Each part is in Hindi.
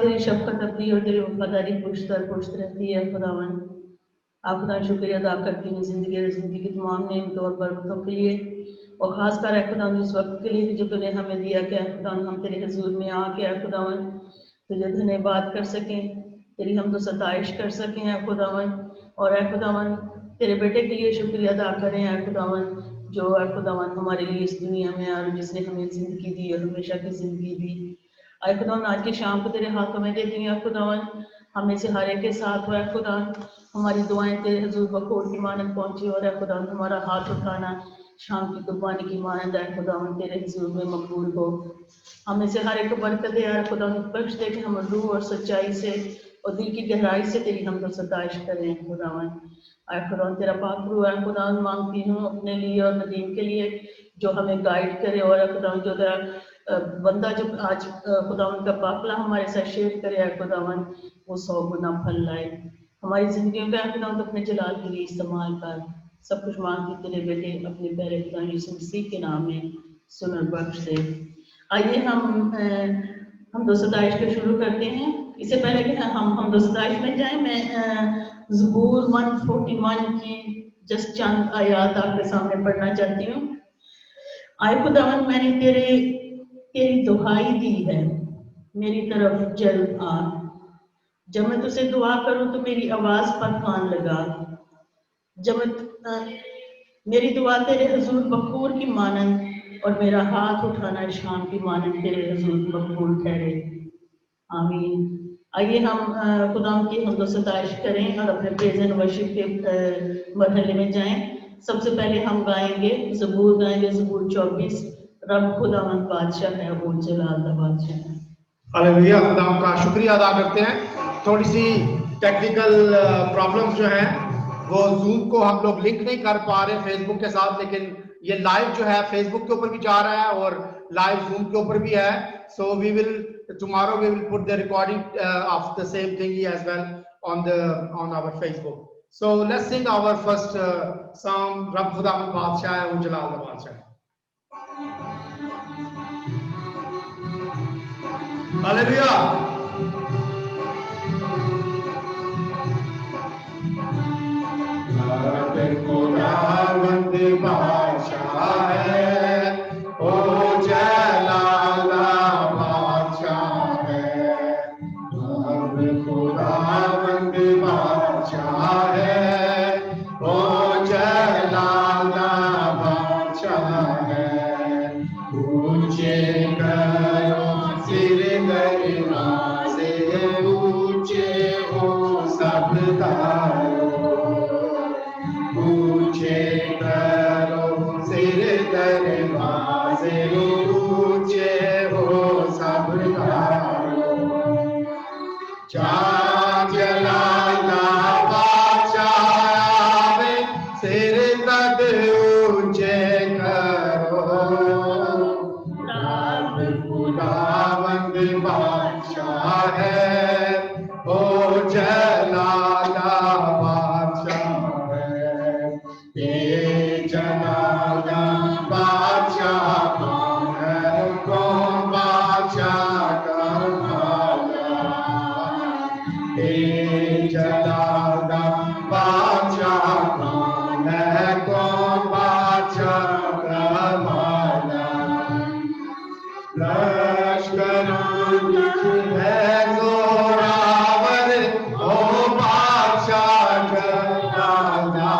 तेरी शफकत अपनी और तेरी वफादारी पुश्त दर पुश्त रहती है खुदावन। आपका शुक्रिया अदा करती हूँ ज़िंदगी की तमाम नेमतों और बरकतों के लिए, और ख़ासकर है खुदावन इस वक्त के लिए जो तूने हमें दिया कि खुदावन हम तेरे हजूर में आके खुदावन तुझे धन्यवाद कर सकें, तेरी हम तो सताइश कर सकें है खुदावन। और है खुदावन तेरे बेटे के लिए शुक्रिया अदा करें है खुदावन, जो है खुदावन हमारे लिए इस दुनिया में और जिसने हमें ज़िंदगी दी और हमेशा की ज़िंदगी दी। आए खुदावन आज की शाम को तेरे हाथों में दे दी है खुदावन, हमें से हर एक के साथ हुआ है खुदावन, हमारी दुआएं तेरे हजूर बखूर की मानद पहुंची और है खुदावन हमारा हाथ उठाना शाम की कुर्बानी की मानद है खुदावन तेरे हजूर में मकबूल हो। हमें से हर एक को बरकत दे यार खुदावन, बख्श दे कि हम रूह और सच्चाई से और दिल की गहराई से तेरी हम तो सताइश करें खुदावन। आए खुदावन तेरा पाक रूह है खुदावन, मांगती हूँ अपने लिए और नदीम के लिए जो हमें गाइड करे, और खुदावन जो तेरा बंदा जो आज खुदावन का काफिला हमारे साथ शेयर करे है खुदावन, वो 100 गुना फल लाए हमारी जिंदगी में खुदावन, तो अपने जलाल के लिए इस्तेमाल कर। सब कुछ मांगती तेरे बेटे अपने प्यारे खुदा यीशु मसीह के नाम में सुन और बख्श दे। आइए हम दो सताइश को शुरू करते हैं। इससे पहले कि हम दो सताइश में जाएं, मैं ज़बूर 141 की जस्ट चंद आयात आपके सामने पढ़ना चाहती हूँ। आए खुदावन मैंने तेरी दुहाई दी है, मेरी तरफ जल्द आ। जब मैं तुझसे दुआ करूं तो मेरी आवाज पर कान लगा। जब मेरी दुआ तेरे हजूर बखूर की मानंद और मेरा हाथ उठाना शाम की मानंद तेरे हजूर बखूर ठहरे। आमीन। आइए हम खुदाम की हम सताइश करें और अपने प्रेज एंड वर्शिप के मरहले में जाएं। सबसे पहले हम गाएंगे ज़बूर 24, रब खुदावंद बादशाह है, वो जलाल दा बादशाह है। हालेलुया। खुदा का शुक्रिया अदा करते हैं। थोड़ी सी टेक्निकल प्रॉब्लम्स जो हैं वो जूम को हम लोग लिंक नहीं कर पा रहे फेसबुक के साथ, लेकिन ये लाइव जो है फेसबुक के ऊपर भी जा रहा है और लाइव जूम के ऊपर भी है। So we will tomorrow we will put the recording of the same thing as well on our Facebook. So let's sing our first song, Rab Khudawand Badshah hai, wo Jalal da Badshah hai। Hallelujah। Rab Khudawand Badshah hai, o Jalal da खुदावंद बादशाह है, ओ जलाल बादशाह है। ऊंचे करो सिर गरिमा से, ऊंचे हो सब तारो। ऊंचे करो सिर गरिमा से, ऊंचे हो सब तारो। जलाल बादशाह आवे, सिर कद ऊंचे करो। रब खुदावंद बादशाह है, ओ जलाल बादशाह है। ये जलाल बादशाह कौन है, कौन बादशाह का जलाल बादशाह कौन है, कौन बादशाह का माला। लश्करों की है जोरावर, ओ बादशाह जलाला।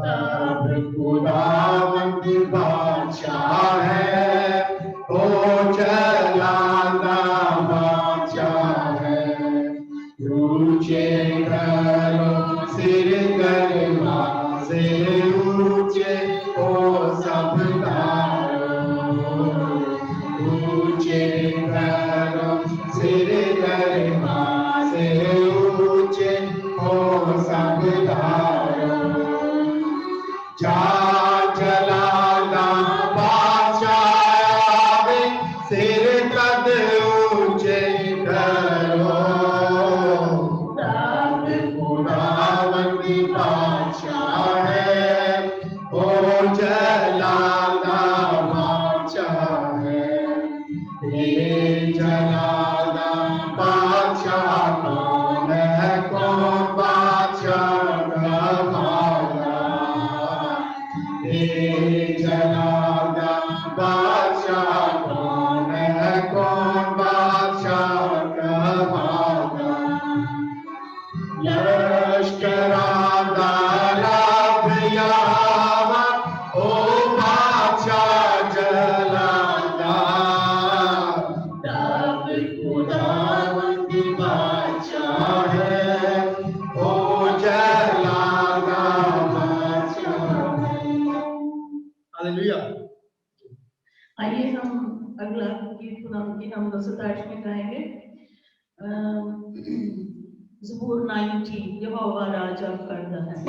रब खुदावंद बादशाह है, ओ जलाल बादशाह है। ऊंचे करो सिर गरिमा से, ऊंचे हो सब तारो। ऊंचे करो सिर गरिमा से, ऊंचे हो सब तारो। जलाल बादशाह आवे, सिर कद ऊंचे करो। खुदावंद बादशाह है, ओ जलाल बादशाह है। ये जलाल जलादा बादशाह कौन है, कौन बादशाह कहवादा, लश्करादा रब यहोवा ओ बादशाह जलादा, रब खुदावंद बादशाह है ओ जलादा बादशाह है। हालेलुया। आइए हम अगला गीत खुदा की हम 27 में गाएंगे। ज़बूर 90, यहोवा राज अब करता है।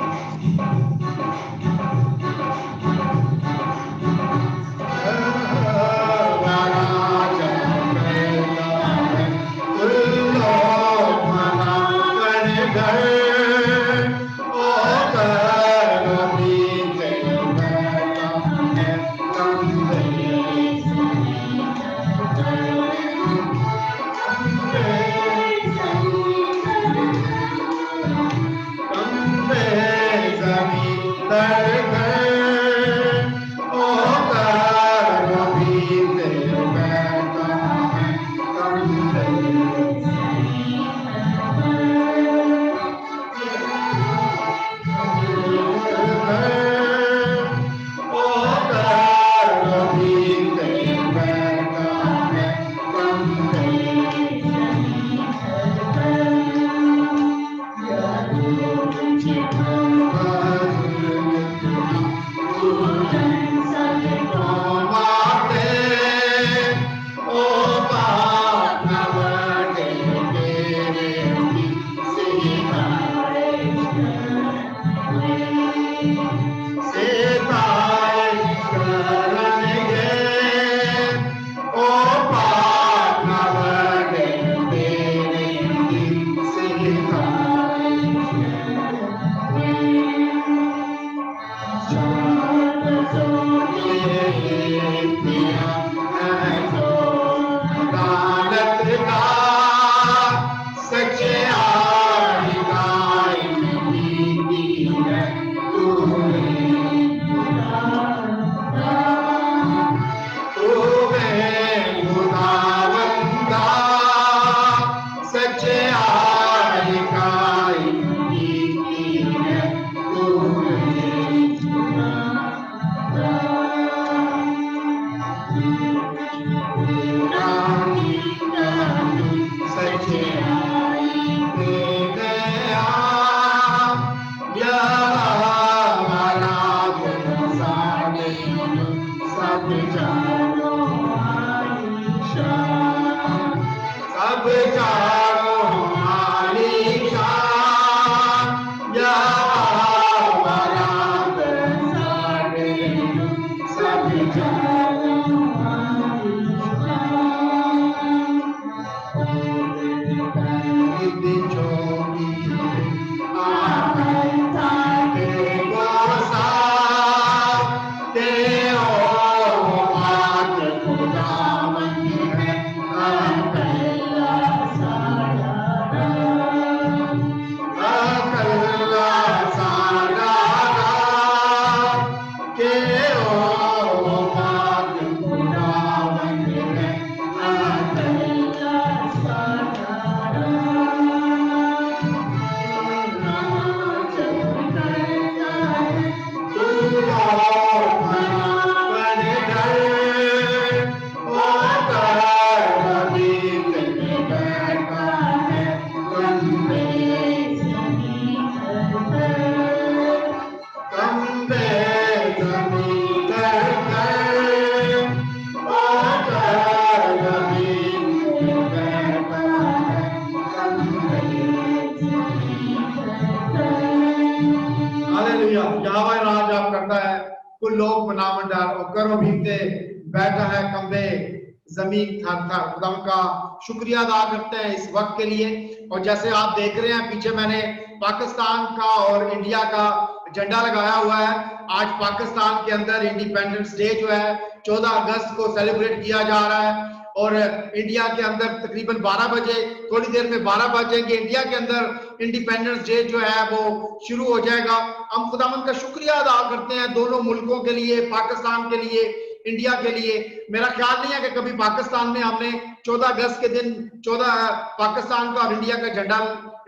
जमीन थर-थर खुदा का शुक्रिया अदा करते हैं इस वक्त के लिए। और जैसे आप देख रहे हैं पीछे मैंने पाकिस्तान का और इंडिया का झंडा लगाया हुआ है। आज पाकिस्तान के अंदर इंडिपेंडेंस डे जो है 14 अगस्त को सेलिब्रेट किया जा रहा है और इंडिया के अंदर तकरीबन 12 बजे, थोड़ी देर में 12 बजेंगे, इंडिया के अंदर इंडिपेंडेंस डे जो है वो शुरू हो जाएगा। हम खुदावंद का शुक्रिया अदा करते हैं दोनों मुल्कों के लिए, पाकिस्तान के लिए, इंडिया के लिए। मेरा ख्याल नहीं है कि कभी पाकिस्तान में हमने 14 अगस्त के दिन 14 पाकिस्तान का और इंडिया का झंडा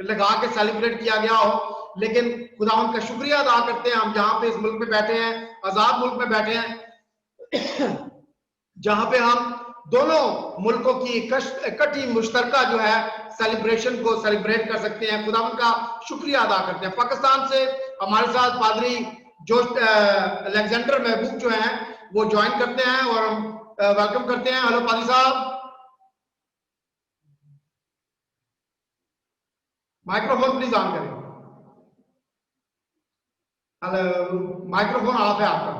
लगा के सेलिब्रेट किया गया हो, लेकिन खुदावंद का शुक्रिया अदा करते हैं हम जहां पे इस मुल्क में बैठे हैं, आजाद मुल्क में बैठे हैं, जहां पे हम दोनों मुल्कों की इकट्ठी मुश्तरका जो है सेलिब्रेशन को सेलिब्रेट कर सकते हैं। खुदावंद का शुक्रिया अदा करते हैं। पाकिस्तान से हमारे साथ पादरी जोश अलेक्जेंडर महबूब जो हैं वो ज्वाइन करते हैं और हम वेलकम करते हैं। हेलो पादरी साहब, माइक्रोफोन प्लीज ऑन करें। हेलो, माइक्रोफोन ऑफ है आपका,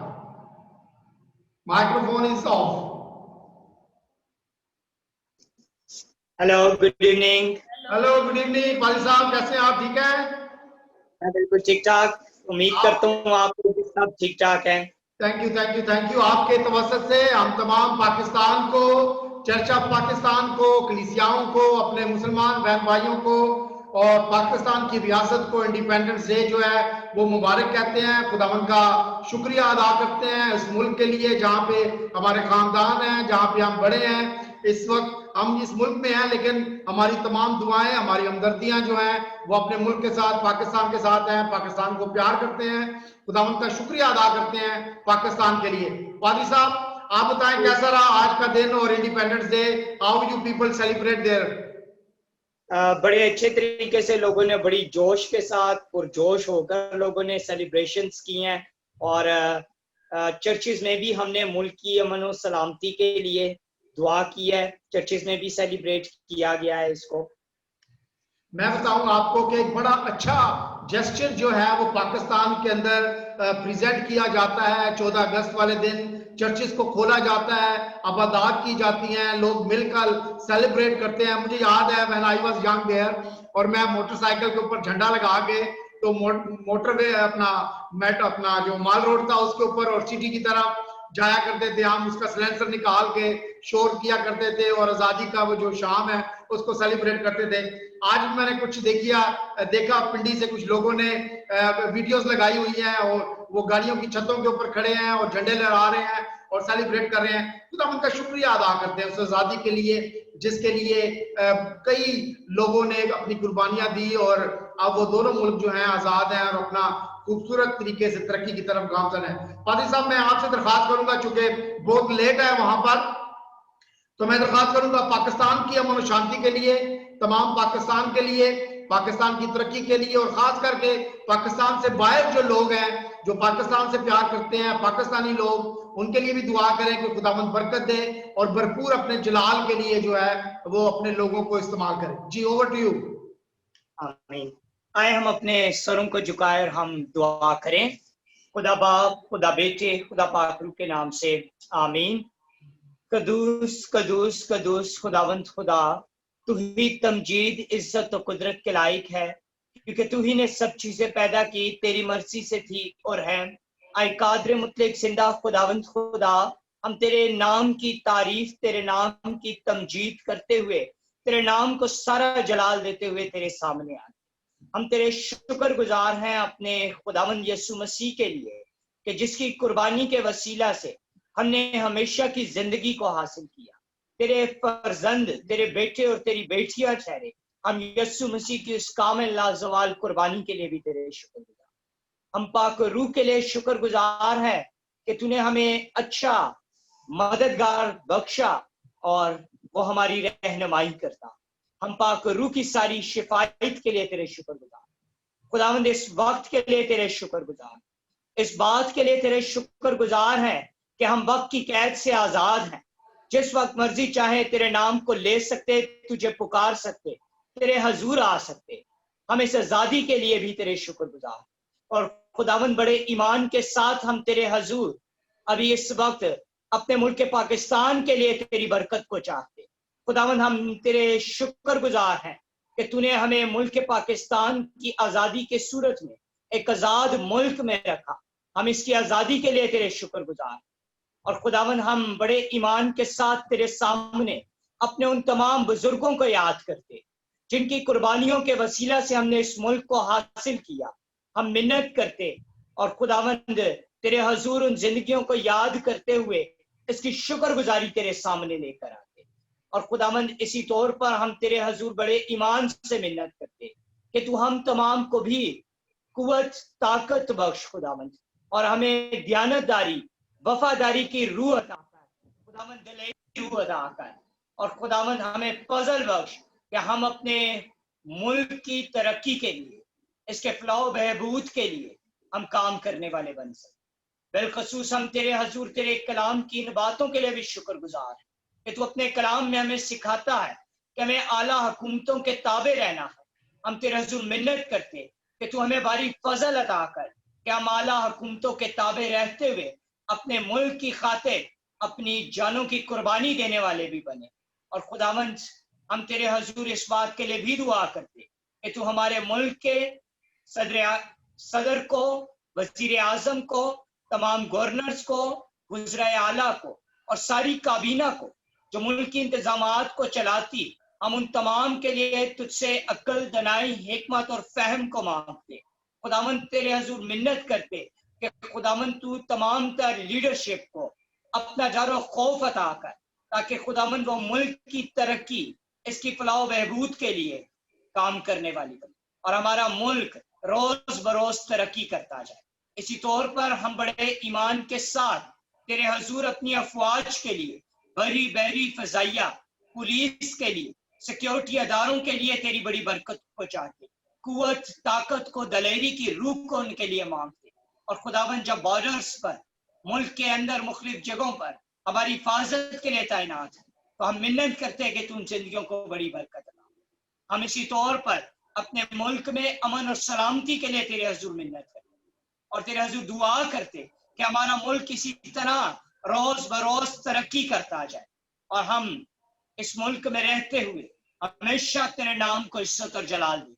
microphone is of. Hello, good evening. Hello, good evening पादरी साहब, कैसे हैं आप? ठीक है? मैं बिल्कुल ठीक ठाक, उम्मीद करता हूँ आप सब ठीक ठाक हैं। Thank you, thank you, thank you. आपके तवज्जुह से हम तमाम पाकिस्तान को, चर्च ऑफ पाकिस्तान को, कलीसियाओं को, अपने मुसलमान बहन भाइयों को और पाकिस्तान की रियासत को इंडिपेंडेंस डे जो है वो मुबारक कहते हैं। खुदावंद का शुक्रिया अदा करते हैं इस मुल्क के लिए जहाँ पे हमारे खानदान हैं, जहाँ पे हम बड़े हैं। इस वक्त हम इस मुल्क में हैं, लेकिन हमारी तमाम दुआएं, हमारी हमदर्दियां जो हैं वो अपने मुल्क के साथ, पाकिस्तान के साथ हैं। पाकिस्तान को प्यार करते हैं, खुदावंद का शुक्रिया अदा करते हैं पाकिस्तान के लिए। पादरी साहब, आप बताएं कैसा रहा आज का दिन और independence day? How you people celebrate their? बड़े अच्छे तरीके से लोगों ने बड़ी जोश के साथ पुरजोश होकर लोगों ने सेलिब्रेशंस किए हैं और चर्चिज में भी हमने मुल्क की अमन और सलामती के लिए दुआ की है। चर्चिज में भी सेलिब्रेट किया गया है इसको। मैं बताऊं आपको कि एक बड़ा अच्छा जेस्चर जो है वो पाकिस्तान के अंदर प्रेजेंट किया जाता है। 14 अगस्त वाले दिन चर्चिस को खोला जाता है, आबादात की जाती हैं, लोग मिलकर सेलिब्रेट करते हैं। मुझे याद है when I was young there, और मैं मोटरसाइकिल के ऊपर झंडा लगा के तो मोटरवे अपना जो माल रोड था उसके ऊपर और सिटी की तरफ जाया करते थे। हम उसका सिलेंसर निकाल के शोर किया करते थे और आजादी का वो जो शाम है उसको सेलिब्रेट करते थे। आज मैंने कुछ देखा पिंडी से कुछ लोगों ने वीडियोस लगाई हुई हैं और वो गाड़ियों की छतों के ऊपर खड़े हैं और झंडे लहरा रहे हैं और सेलिब्रेट कर रहे हैं। तो हम उनका शुक्रिया अदा करते हैं उस आजादी के लिए जिसके लिए कई लोगों ने अपनी कुर्बानियां दी और अब वो दोनों मुल्क जो हैं आजाद हैं और अपना खूबसूरत तरीके से तरक्की की तरफ गामजन है। पादरी साहब, मैं आपसे दरखास्त करूंगा, चूंकि बहुत लेट है वहां पर, तो मैं दरखास्त करूंगा पाकिस्तान की अमन और शांति के लिए, तमाम पाकिस्तान के लिए, पाकिस्तान की तरक्की के लिए और खास करके पाकिस्तान से बाहर जो लोग हैं जो पाकिस्तान से प्यार करते हैं, पाकिस्तानी लोग, उनके लिए भी दुआ करें कि खुदावंद बरकत दे और भरपूर अपने जलाल के लिए जो है वो अपने लोगों को इस्तेमाल करें। जी, ओवर टू यू। आमीन। आए हम अपने सरों को झुकाए और हम दुआ करें। खुदा बाप, खुदा बेटे, खुदा पाक रूह के नाम से आमीन। कदूस कदूस कदूस खुदावंद खुदा, तू ही तमजीद, इज्जत और कुदरत के लायक है, क्योंकि तू ही ने सब चीजें पैदा की, तेरी मर्जी से थी और है। आए कादर मुतलक जिंदा खुदावंद खुदा, हम तेरे नाम की तारीफ, तेरे नाम की तमजीद करते हुए, तेरे नाम को सारा जलाल देते हुए तेरे सामने आए। हम तेरे शुक्रगुजार हैं अपने खुदावंद यीशु मसीह के लिए कि जिसकी कुर्बानी के वसीला से हमने हमेशा की जिंदगी को हासिल किया। तेरे फर्जंद, तेरे बेटे और तेरी बेटियां ठहरे। हम यीशु मसीह की उस कामिल लाजवाल कुर्बानी के लिए भी तेरे शुक्रगुजार। हम पाक रूह के लिए शुक्रगुजार हैं कि तूने हमें अच्छा मददगार बख्शा और वो हमारी रहनुमाई करता। हम पाक रूह की सारी शिफायत के लिए तेरे शुक्रगुजार। खुदावंद, इस वक्त के लिए तेरे शुक्रगुजार, इस बात के लिए तेरे शुक्रगुजार हैं कि हम वक्त की कैद से आजाद हैं। जिस वक्त मर्जी चाहे तेरे नाम को ले सकते, तुझे पुकार सकते, तेरे हजूर आ सकते। हम इस आजादी के लिए भी तेरे शुक्रगुजार। और खुदावंद, बड़े ईमान के साथ हम तेरे हजूर अभी इस वक्त अपने मुल्क पाकिस्तान के लिए तेरी बरकत को चाहते। खुदावंद, हम तेरे शुक्रगुजार हैं कि तूने हमें मुल्क पाकिस्तान की आजादी के सूरत में एक आजाद मुल्क में रखा। हम इसकी आजादी के लिए तेरे शुक्रगुजार। और खुदावंद, हम बड़े ईमान के साथ तेरे सामने अपने उन तमाम बुजुर्गों को याद करते जिनकी कुर्बानियों के वसीला से हमने इस मुल्क को हासिल किया। हम मिन्नत करते और खुदावंद तेरे हजूर उन जिंदगियों को याद करते हुए इसकी शुक्रगुजारी तेरे सामने लेकर आते। और खुदावंद इसी तौर पर हम तेरे हजूर बड़े ईमान से मिन्नत करते कि तू हम तमाम को भी कुव्वत ताकत बख्श खुदावंद, और हमें दयानतदारी वफादारी की रूह अता कर खुदावंद, दिलेरी की रूह अता कर। और खुदावंद हमें फजल बख्श कि हम अपने मुल्क की तरक्की के लिए, इसके फलाह बहबूद के लिए हम काम करने वाले बन सके। बिलखसूस हम तेरे हजूर तेरे कलाम की इन बातों के लिए भी शुक्रगुजार है कि तू अपने कलाम में हमें सिखाता है कि हमें आला हुकूमतों के ताबे रहना है। हम तेरे हजूर मिन्नत करते कि तू हमें बारी फजल अता कर कि हम आला हुकूमतों के ताबे रहते हुए अपने मुल्क की खातिर अपनी जानों की कुर्बानी देने वाले भी बने। और खुदावंद हम तेरे हजूर इस बात के लिए भी दुआ करते कि तू हमारे मुल्क के सदर को, वजीर आजम को, तमाम गवर्नर्स को, गुजरा आला को और सारी काबीना को जो मुल्क की इंतजामात को चलाती, हम उन तमाम के लिए तुझसे अक्ल, दनाई, हिकमत और फहम को मांगते। खुदावंद तेरे हजूर मिन्नत करते कि खुदावंद तू तमाम तर लीडरशिप को अपना जारो खौफ अता कर ताकि खुदावंद वो मुल्क की तरक्की, इसकी फलाह बहबूद के लिए काम करने वाली बने और हमारा मुल्क रोज बरोज तरक्की करता जाए। इसी तौर पर हम बड़े ईमान के साथ तेरे हजूर अपनी अफवाज के लिए, बरी बहरी फजाइया, पुलिस के लिए, सिक्योरिटी अदारों के लिए तेरी बड़ी बरकत को चाहते, कुव्वत ताकत को, दलेरी की रूह को उनके लिए मांगते। और खुदावन जब बॉर्डर्स पर, मुल्क के अंदर मुख्तलिफ जगहों पर हमारी हिफाजत के लिए तैनात है, तो हम मिन्नत करते हैं कि तू उन जिंदगियों को बड़ी बरकत अता। हम इसी तौर पर अपने मुल्क में अमन और सलामती के लिए तेरे हजूर मिन्नत करते और तेरे हजूर दुआ करते कि हमारा मुल्क इसी तरह रोज बरोज तरक्की करता जाए और हम इस मुल्क में रहते हुए हमेशा तेरे नाम को इज्जत और जलाल दे।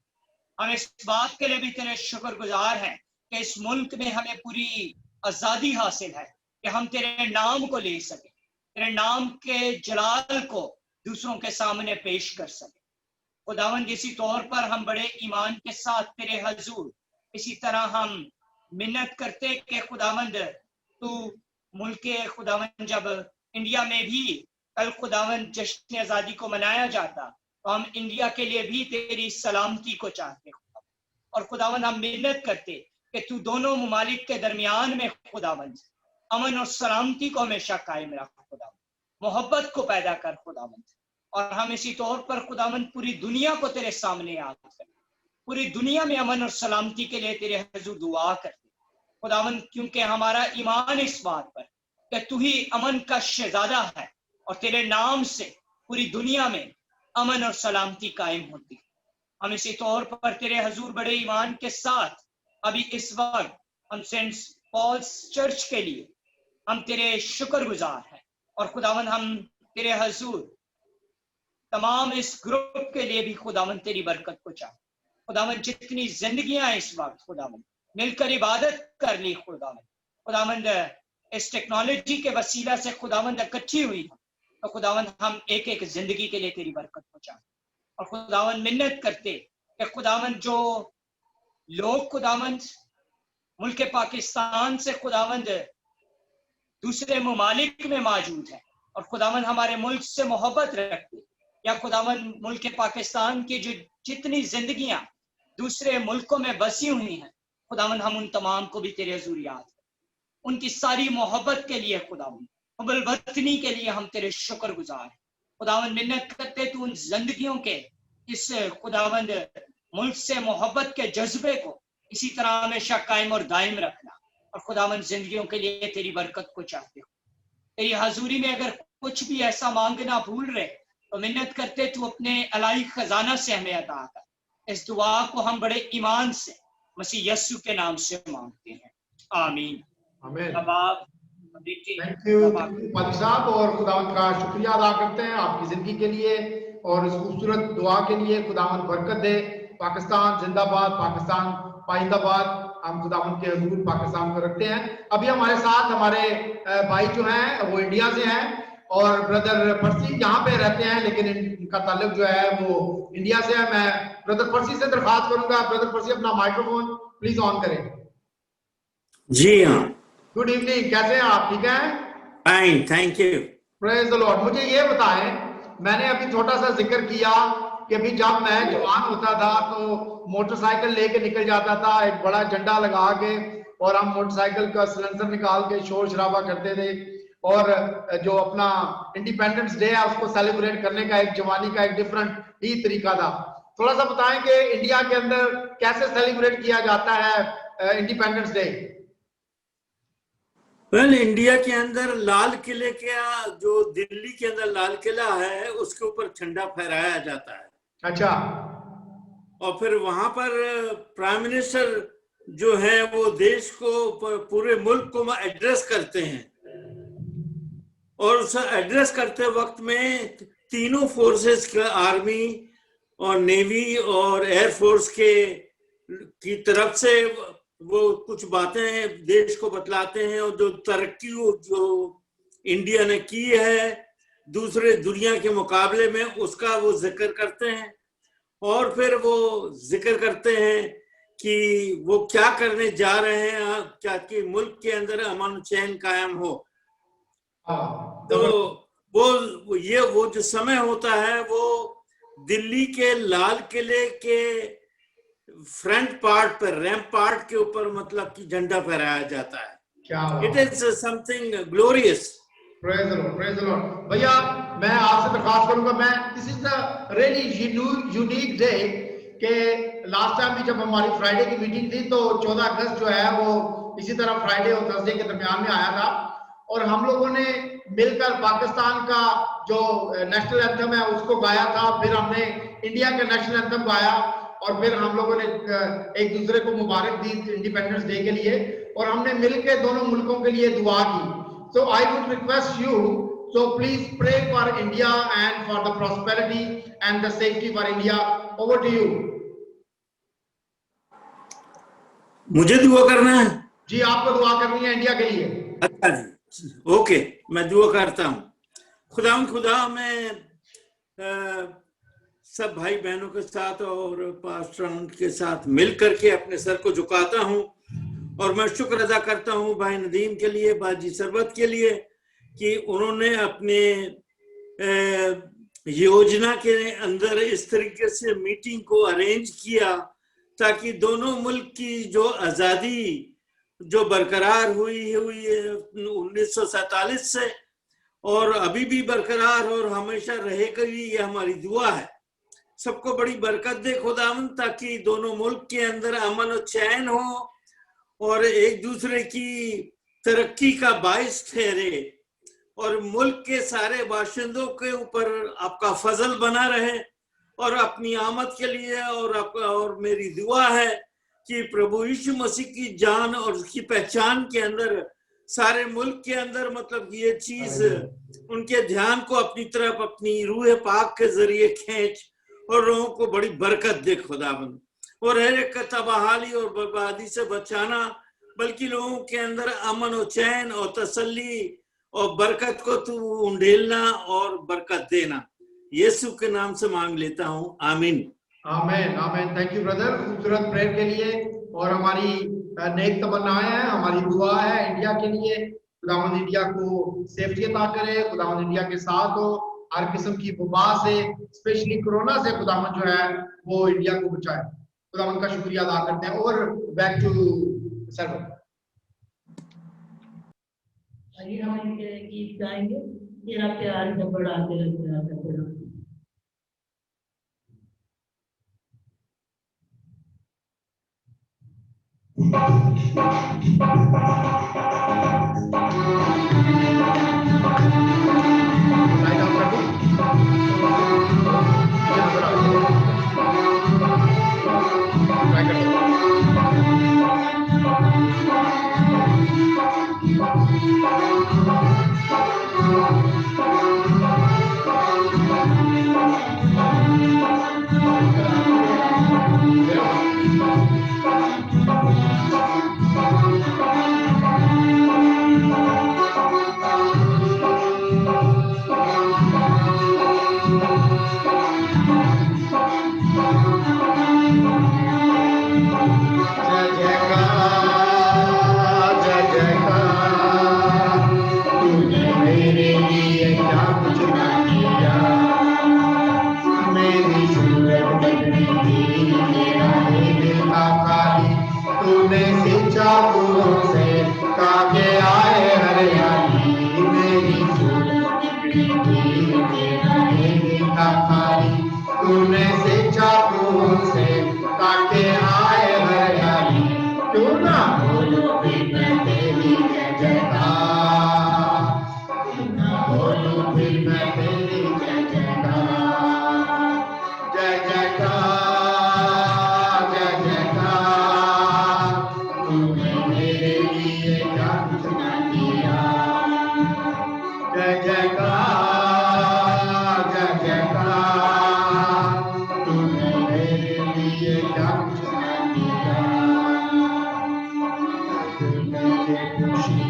हम इस बात के लिए भी तेरे शुक्रगुजार हैं कि इस मुल्क में हमें पूरी आजादी हासिल है कि हम तेरे नाम को ले सके, तेरे नाम के जलाल को दूसरों के सामने पेश कर सके। खुदावंद इसी तौर पर हम बड़े ईमान के साथ तेरे हजूर इसी तरह हम मिन्नत करते कि खुदावंद तू मुल्क खुदावंद, जब इंडिया में भी कल खुदावंद जश्न आजादी को मनाया जाता तो हम इंडिया के लिए भी तेरी सलामती को चाहते और खुदावंद हम मिन्नत करते कि तू दोनों मुमालिक के दरमियान में खुदावंद अमन और सलामती को हमेशा कायम रख, खुदावंद मोहब्बत को पैदा कर खुदावंद। और हम इसी तौर पर खुदावंद पूरी दुनिया को तेरे सामने याद करें, पूरी दुनिया में अमन और सलामती के लिए तेरे हजूर दुआ करते खुदावंद, क्योंकि हमारा ईमान इस बात पर कि तू ही अमन का शहजादा है और तेरे नाम से पूरी दुनिया में अमन और सलामती कायम होती है। हम इसी तौर पर तेरे हजूर बड़े ईमान के साथ अभी इस वक्त हम सेंट पॉल्स चर्च के लिए हम तेरे शुक्रगुजार हैं और खुदावंद हम तेरे हजूर तमाम इस ग्रुप के लिए भी खुदावंद तेरी बरकत को चाहते। खुदावंद जितनी जिंदगियां इस वक्त खुदावंद मिलकर इबादत कर ली, खुदावंद इस टेक्नोलॉजी के वसीला से खुदावंद इकट्ठी हुई है, तो खुदावंद हम एक एक जिंदगी के लिए तेरी बरकत को चाहते और खुदावंद मिन्नत करते कि खुदावंद जो लोग खुदावंद मुल्क पाकिस्तान से खुदावंद दूसरे मुमालिक में मौजूद है और खुदावंद हमारे मुल्क से मोहब्बत रखते, या खुदावंद मुल्क पाकिस्तान की जो जितनी जिंदगियां दूसरे मुल्कों में बसी हुई हैं, खुदावंद हम उन तमाम को भी तेरे हजूर याद करें, उनकी सारी मोहब्बत के लिए खुदावंद, हुब्बुल वतनी के लिए हम तेरे शुक्रगुजार हैं। खुदावंद मिन्नत करते तू उन जिंदगियों के इस खुदावंद मुल्क से मोहब्बत के जज्बे को इसी तरह हमेशा कायम और दायम रखना और खुदावंद जिंदगियों के लिए तेरी बरकत को चाहते हो। तेरी हजूरी में अगर कुछ भी ऐसा मांगना भूल रहे तो मिन्नत करते तू अपने अलाई खजाना से हमें अता कर। इस दुआ को हम बड़े ईमान से मसीह यस्सु के नाम से मांगते हैं, आमीन। थैंक यू पादी साहब, और खुदावंद का शुक्रिया अदा करते हैं आपकी जिंदगी के लिए और इस खूबसूरत दुआ के लिए। खुदावंद बरकत दे। पाकिस्तान जिंदाबाद, पाकिस्तान पाइंदाबाद। हम खुदावंद के हजूर पाकिस्तान को रखते हैं। अभी हमारे साथ हमारे भाई जो हैं वो इंडिया से हैं और ब्रदर पर्सी यहाँ पे रहते हैं, लेकिन इनका ताल्लुक जो है वो इंडिया से है। मैं ब्रदर पर्सी से दरख्वास्त करूंगा, ब्रदर पर्सी अपना माइक्रोफोन प्लीज ऑन करें। जी हाँ। गुड इवनिंग, कैसे हैं आप? ठीक है, fine, thank you. Praise the Lord. मुझे ये बताएं, मैंने अभी छोटा सा जिक्र किया कि अभी जब मैं जवान होता था तो मोटरसाइकिल लेके निकल जाता था, एक बड़ा झंडा लगा के, और हम मोटरसाइकिल का सिलेंसर निकाल के शोर शराबा करते थे, और जो अपना इंडिपेंडेंस डे है उसको सेलिब्रेट करने का एक जवानी का एक डिफरेंट ही तरीका था। थोड़ा सा बताएं कि इंडिया के अंदर कैसे सेलिब्रेट किया जाता है इंडिपेंडेंस डे? वेल, इंडिया के अंदर लाल किले का, जो दिल्ली के अंदर लाल किला है, उसके ऊपर झंडा फहराया जाता है। अच्छा। और फिर वहां पर प्राइम मिनिस्टर जो है वो देश को, पूरे मुल्क को एड्रेस करते हैं, और उस एड्रेस करते वक्त में तीनों फोर्सेस का, आर्मी और नेवी और एयरफोर्स की तरफ से वो कुछ बातें देश को बतलाते हैं, और जो तरक्की जो इंडिया ने की है दूसरे दुनिया के मुकाबले में, उसका वो जिक्र करते हैं। और फिर वो जिक्र करते हैं कि वो क्या करने जा रहे हैं ताकि मुल्क के अंदर अमन चैन कायम हो। तो वो जो समय होता है वो दिल्ली के लाल किले के फ्रंट पार्ट पर, रैम्प पार्ट के ऊपर, मतलब कि झंडा फहराया जाता है। It is something glorious. Praise the Lord. भैया मैं आपसे दरख्वास्त करूंगा, मैं this is the really unique day के लास्ट टाइम भी जब हमारी फ्राइडे की मीटिंग थी तो 14 अगस्त जो है वो इसी तरह फ्राइडे और थर्सडे के दरमियान में आया था, और हम लोगों ने मिलकर पाकिस्तान का जो नेशनल एंथम है उसको गाया था, फिर हमने इंडिया का नेशनल एंथम गाया, और फिर हम लोगों ने एक दूसरे को मुबारक दी इंडिपेंडेंस डे के लिए, और हमने मिलकर दोनों मुल्कों के लिए दुआ की। So I would request you, so please pray for India and for the prosperity and the safety for India. Over to you. मुझे दुआ करना है? जी, आपको दुआ करनी है इंडिया के लिए। अच्छा जी, ओके, मैं दुआ करता हूँ। खुदा मैं सब भाई बहनों के साथ और पास्टरों के साथ मिल करके अपने सर को झुकाता हूँ, और मैं शुक्र अदा करता हूँ भाई नदीम के लिए, बाजी सरबत के लिए, कि उन्होंने अपने योजना के अंदर इस तरीके से मीटिंग को अरेंज किया ताकि दोनों मुल्क की जो आज़ादी जो बरकरार हुई 1947 से, और अभी भी बरकरार और हमेशा रहेगी, ये हमारी दुआ है। सबको बड़ी बरकत दे खुदावंद, ताकि दोनों मुल्क के अंदर अमन और चैन हो और एक दूसरे की तरक्की का बाइस ठहरे, और मुल्क के सारे बाशिंदों के ऊपर आपका फजल बना रहे। और अपनी आमद के लिए और मेरी दुआ है कि प्रभु यीशु मसीह की जान और उसकी पहचान के अंदर सारे मुल्क के अंदर, मतलब ये चीज उनके ध्यान को अपनी तरफ अपनी रूह पाक के जरिए खींच और लोगों को बड़ी बरकत दे खुदावंद, और हर एक तबाही और बर्बादी से बचाना, बल्कि लोगों के अंदर अमन और चैन और तसल्ली और बरकत को तू उंडेलना और बरकत देना। यीशु के नाम से मांग लेता हूँ, आमीन। आमीन आमीन। थैंक यू ब्रदर, खूबसूरत प्रेयर के लिए, और हमारी नेक तमन्नाएं हैं, हमारी दुआ है इंडिया के लिए। खुदावंद इंडिया को सेफ्टी अता करे, खुदावंद इंडिया के साथ हो, हर किस्म की वबा से, स्पेशली कोरोना से खुदावंद जो है वो इंडिया को बचाए। खुदावंद का शुक्रिया अदा करते हैं। और बैक टू सर्वर। आइए हम इनके गीत गाएंगे, तेरा प्यार जब बड़ा तेरा प्यार। लाइट ऑफ कर दो। ट्राई कर दो। न दिया। जय जयकार जय जयकार, तूने मेरे लिए क्या कुछ न दिया। मुझे खुशी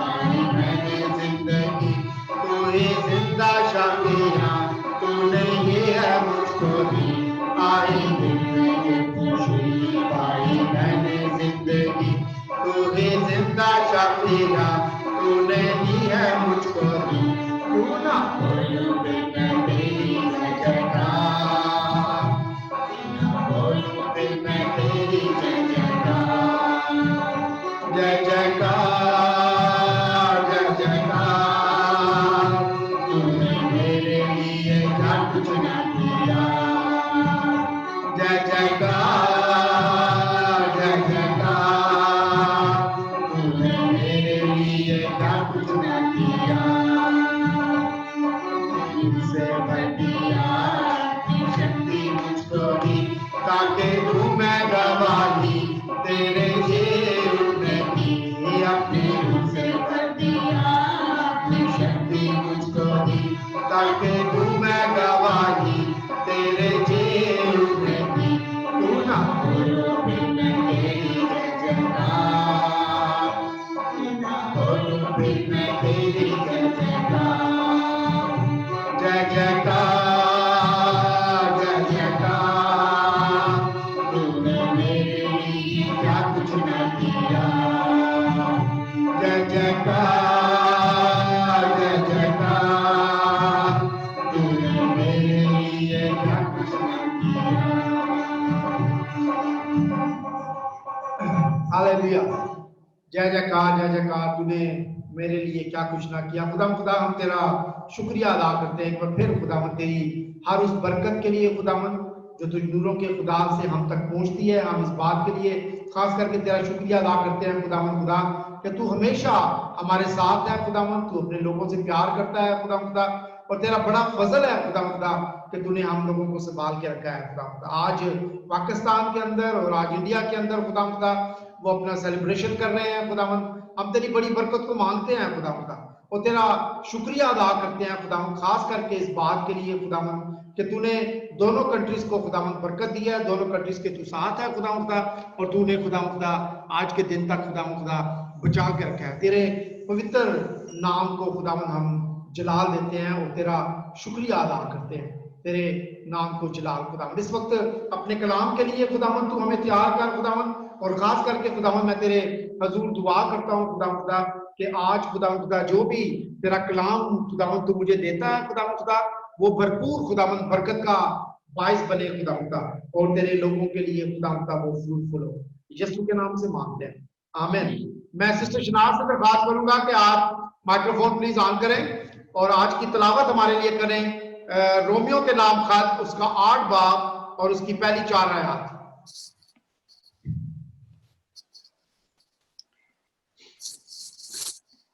आई मैंने जिंदगी, तू ही जिंदा शादियाँ तूने ये है मुझको दी। आई दिल में ये खुशी पाई मैंने जिंदगी, तू ही जिंदा शादियाँ तूने दी है मुझको दी। तू ना बोलूं फिर मैं तेरी जय जयकार, ना बोलूं फिर मैं तेरी जय जयकार। जय जयकार जय जयकार, तूने मेरे लिए क्या कुछ न दिया। जय जयकार जय जयकार, तूने मेरे लिए क्या कुछ न दिया। तुझसे भर दिया शक्ति मुझको दी, ताकि दूं मैं गवाही तेरे ये रूप की। अपने रूप से भर दिया अपनी शक्ति मुझको दी, ताकि दूं मैं गवाही तेरे ये रूप की। तू ना बोलो फिर मैं तेरी जय जयकार, तू ना बोलो फिर मैं तेरी जय जयकार। जय जयकार जय जयकार, तूने मेरे लिए क्या कुछ न दिया। जय जयकार जय जयकार, तूने मेरे लिए क्या कुछ न दिया। हालेलुया। जय जयकार जय जयकार, तूने मेरे लिए क्या कुछ ना किया। खुदा हम तेरा शुक्रिया अदा करते हैं एक बार फिर खुदा तेरी हर उस बरकत के लिए खुदा जो तुझ नूरों के खुदा से हम तक पहुंचती है। हम इस बात के लिए खास करके तेरा शुक्रिया अदा करते हैं खुदा कि तू हमेशा हमारे साथ है खुदा, तू अपने लोगों से प्यार करता है खुदा, और तेरा बड़ा फजल है खुदा कि तूने हम लोगों को संभाल के रखा है खुदा। आज पाकिस्तान के अंदर और आज इंडिया के अंदर खुदा वो अपना सेलिब्रेशन कर रहे हैं खुदा, हम तेरी बड़ी बरकत को मांगते हैं खुदा और तेरा शुक्रिया अदा करते हैं खुदा, खास करके इस बात के लिए खुदा कि तूने दोनों कंट्रीज को खुदा बरकत दी है, दोनों कंट्रीज के तू साथ है खुदा, और तूने खुदा आज के दिन तक खुदा बचा के रखा है। तेरे पवित्र नाम को खुदा हम जलाल देते हैं और तेरा शुक्रिया अदा करते हैं, तेरे नाम को जलाल खुदा। इस वक्त अपने कलाम के लिए खुदा तू हमें तैयार कर खुदा, और खास करके खुदा मैं तेरे हजूर दुआ करता हूँ खुदा कि आज खुदा जो भी तेरा कलाम खुदा तू मुझे देता है खुदा वो भरपूर खुदा बरकत का बाइस बने खुदा, और तेरे लोगों के लिए खुदा वो फ्रूटफुल हो। यीशु के नाम से मांगते हैं, आमीन। मैं सिस्टर शनाज से दरख्वास्त करूंगा कि आप माइक्रोफोन प्लीज ऑन करें और आज की तिलावत हमारे लिए करें रोमियो के नाम खत उसका 8 बाब और उसकी पहली 4 आयत।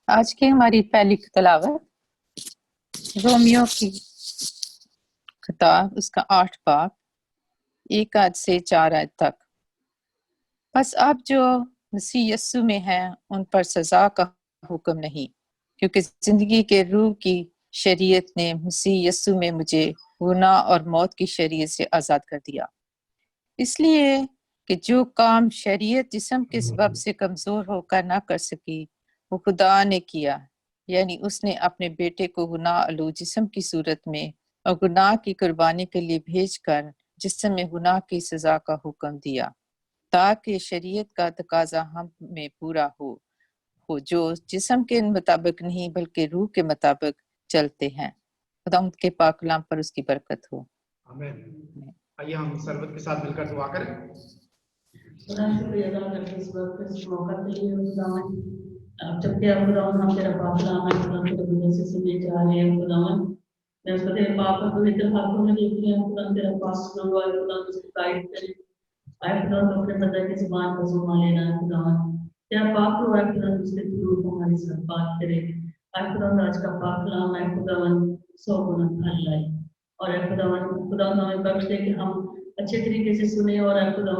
आज की हमारी पहली तिलावत रोमियो की किताब उसका 8 बाब 1 आयत से 4 आयत तक। बस अब जो मसीह यस्सु में हैं उन पर सजा का हुक्म नहीं, क्योंकि जिंदगी के रूह की शरीयत ने मसीह यस्सु में मुझे गुनाह और मौत की शरीयत से आजाद कर दिया। इसलिए कि जो काम शरीयत जिस्म के सबब से कमजोर होकर ना कर सकी वो खुदा ने किया, यानी उसने अपने बेटे को गुनाह आलू जिस्म की सूरत में और गुनाह की कुर्बानी के लिए भेजकर जिस्म में गुनाह की सजा का हुक्म दिया, ताकि शरीयत का तकाजा हम में पूरा हो जो जिस्म के मुताबिक नहीं बल्कि रूह के मुताबिक चलते हैं। खुदा के पाक कलाम पर उसकी बरकत हो, आमीन। आइए हम सर्वत के साथ मिलकर दुआ करें। खुदा शुक्रिया अदा करते इस वक्त इस मौका के लिए खुदावन, अब जब कि खुदावन हम तेरा पाक कलाम है खुदा तेरे बंदे से सुनने जा रहे हैं खुदावन, मैं उसको तेरे पाक पवित्र हाथों में देती हूँ खुदा, तेरा पास सुनो आए खुदा मुझे गाइड करे आए खुदा, तो अपने बंदे की जुबान पर जुमा लेना है खुदावन, तेरा पाक लो आए खुदा मुझसे तू हमारे साथ बात करे आए खुदा, आज का पाक कलाम है खुदावन 100 गुना फल लाए और खुदा हमें बख्श दे कि हम अच्छे तरीके से सुने और खुदा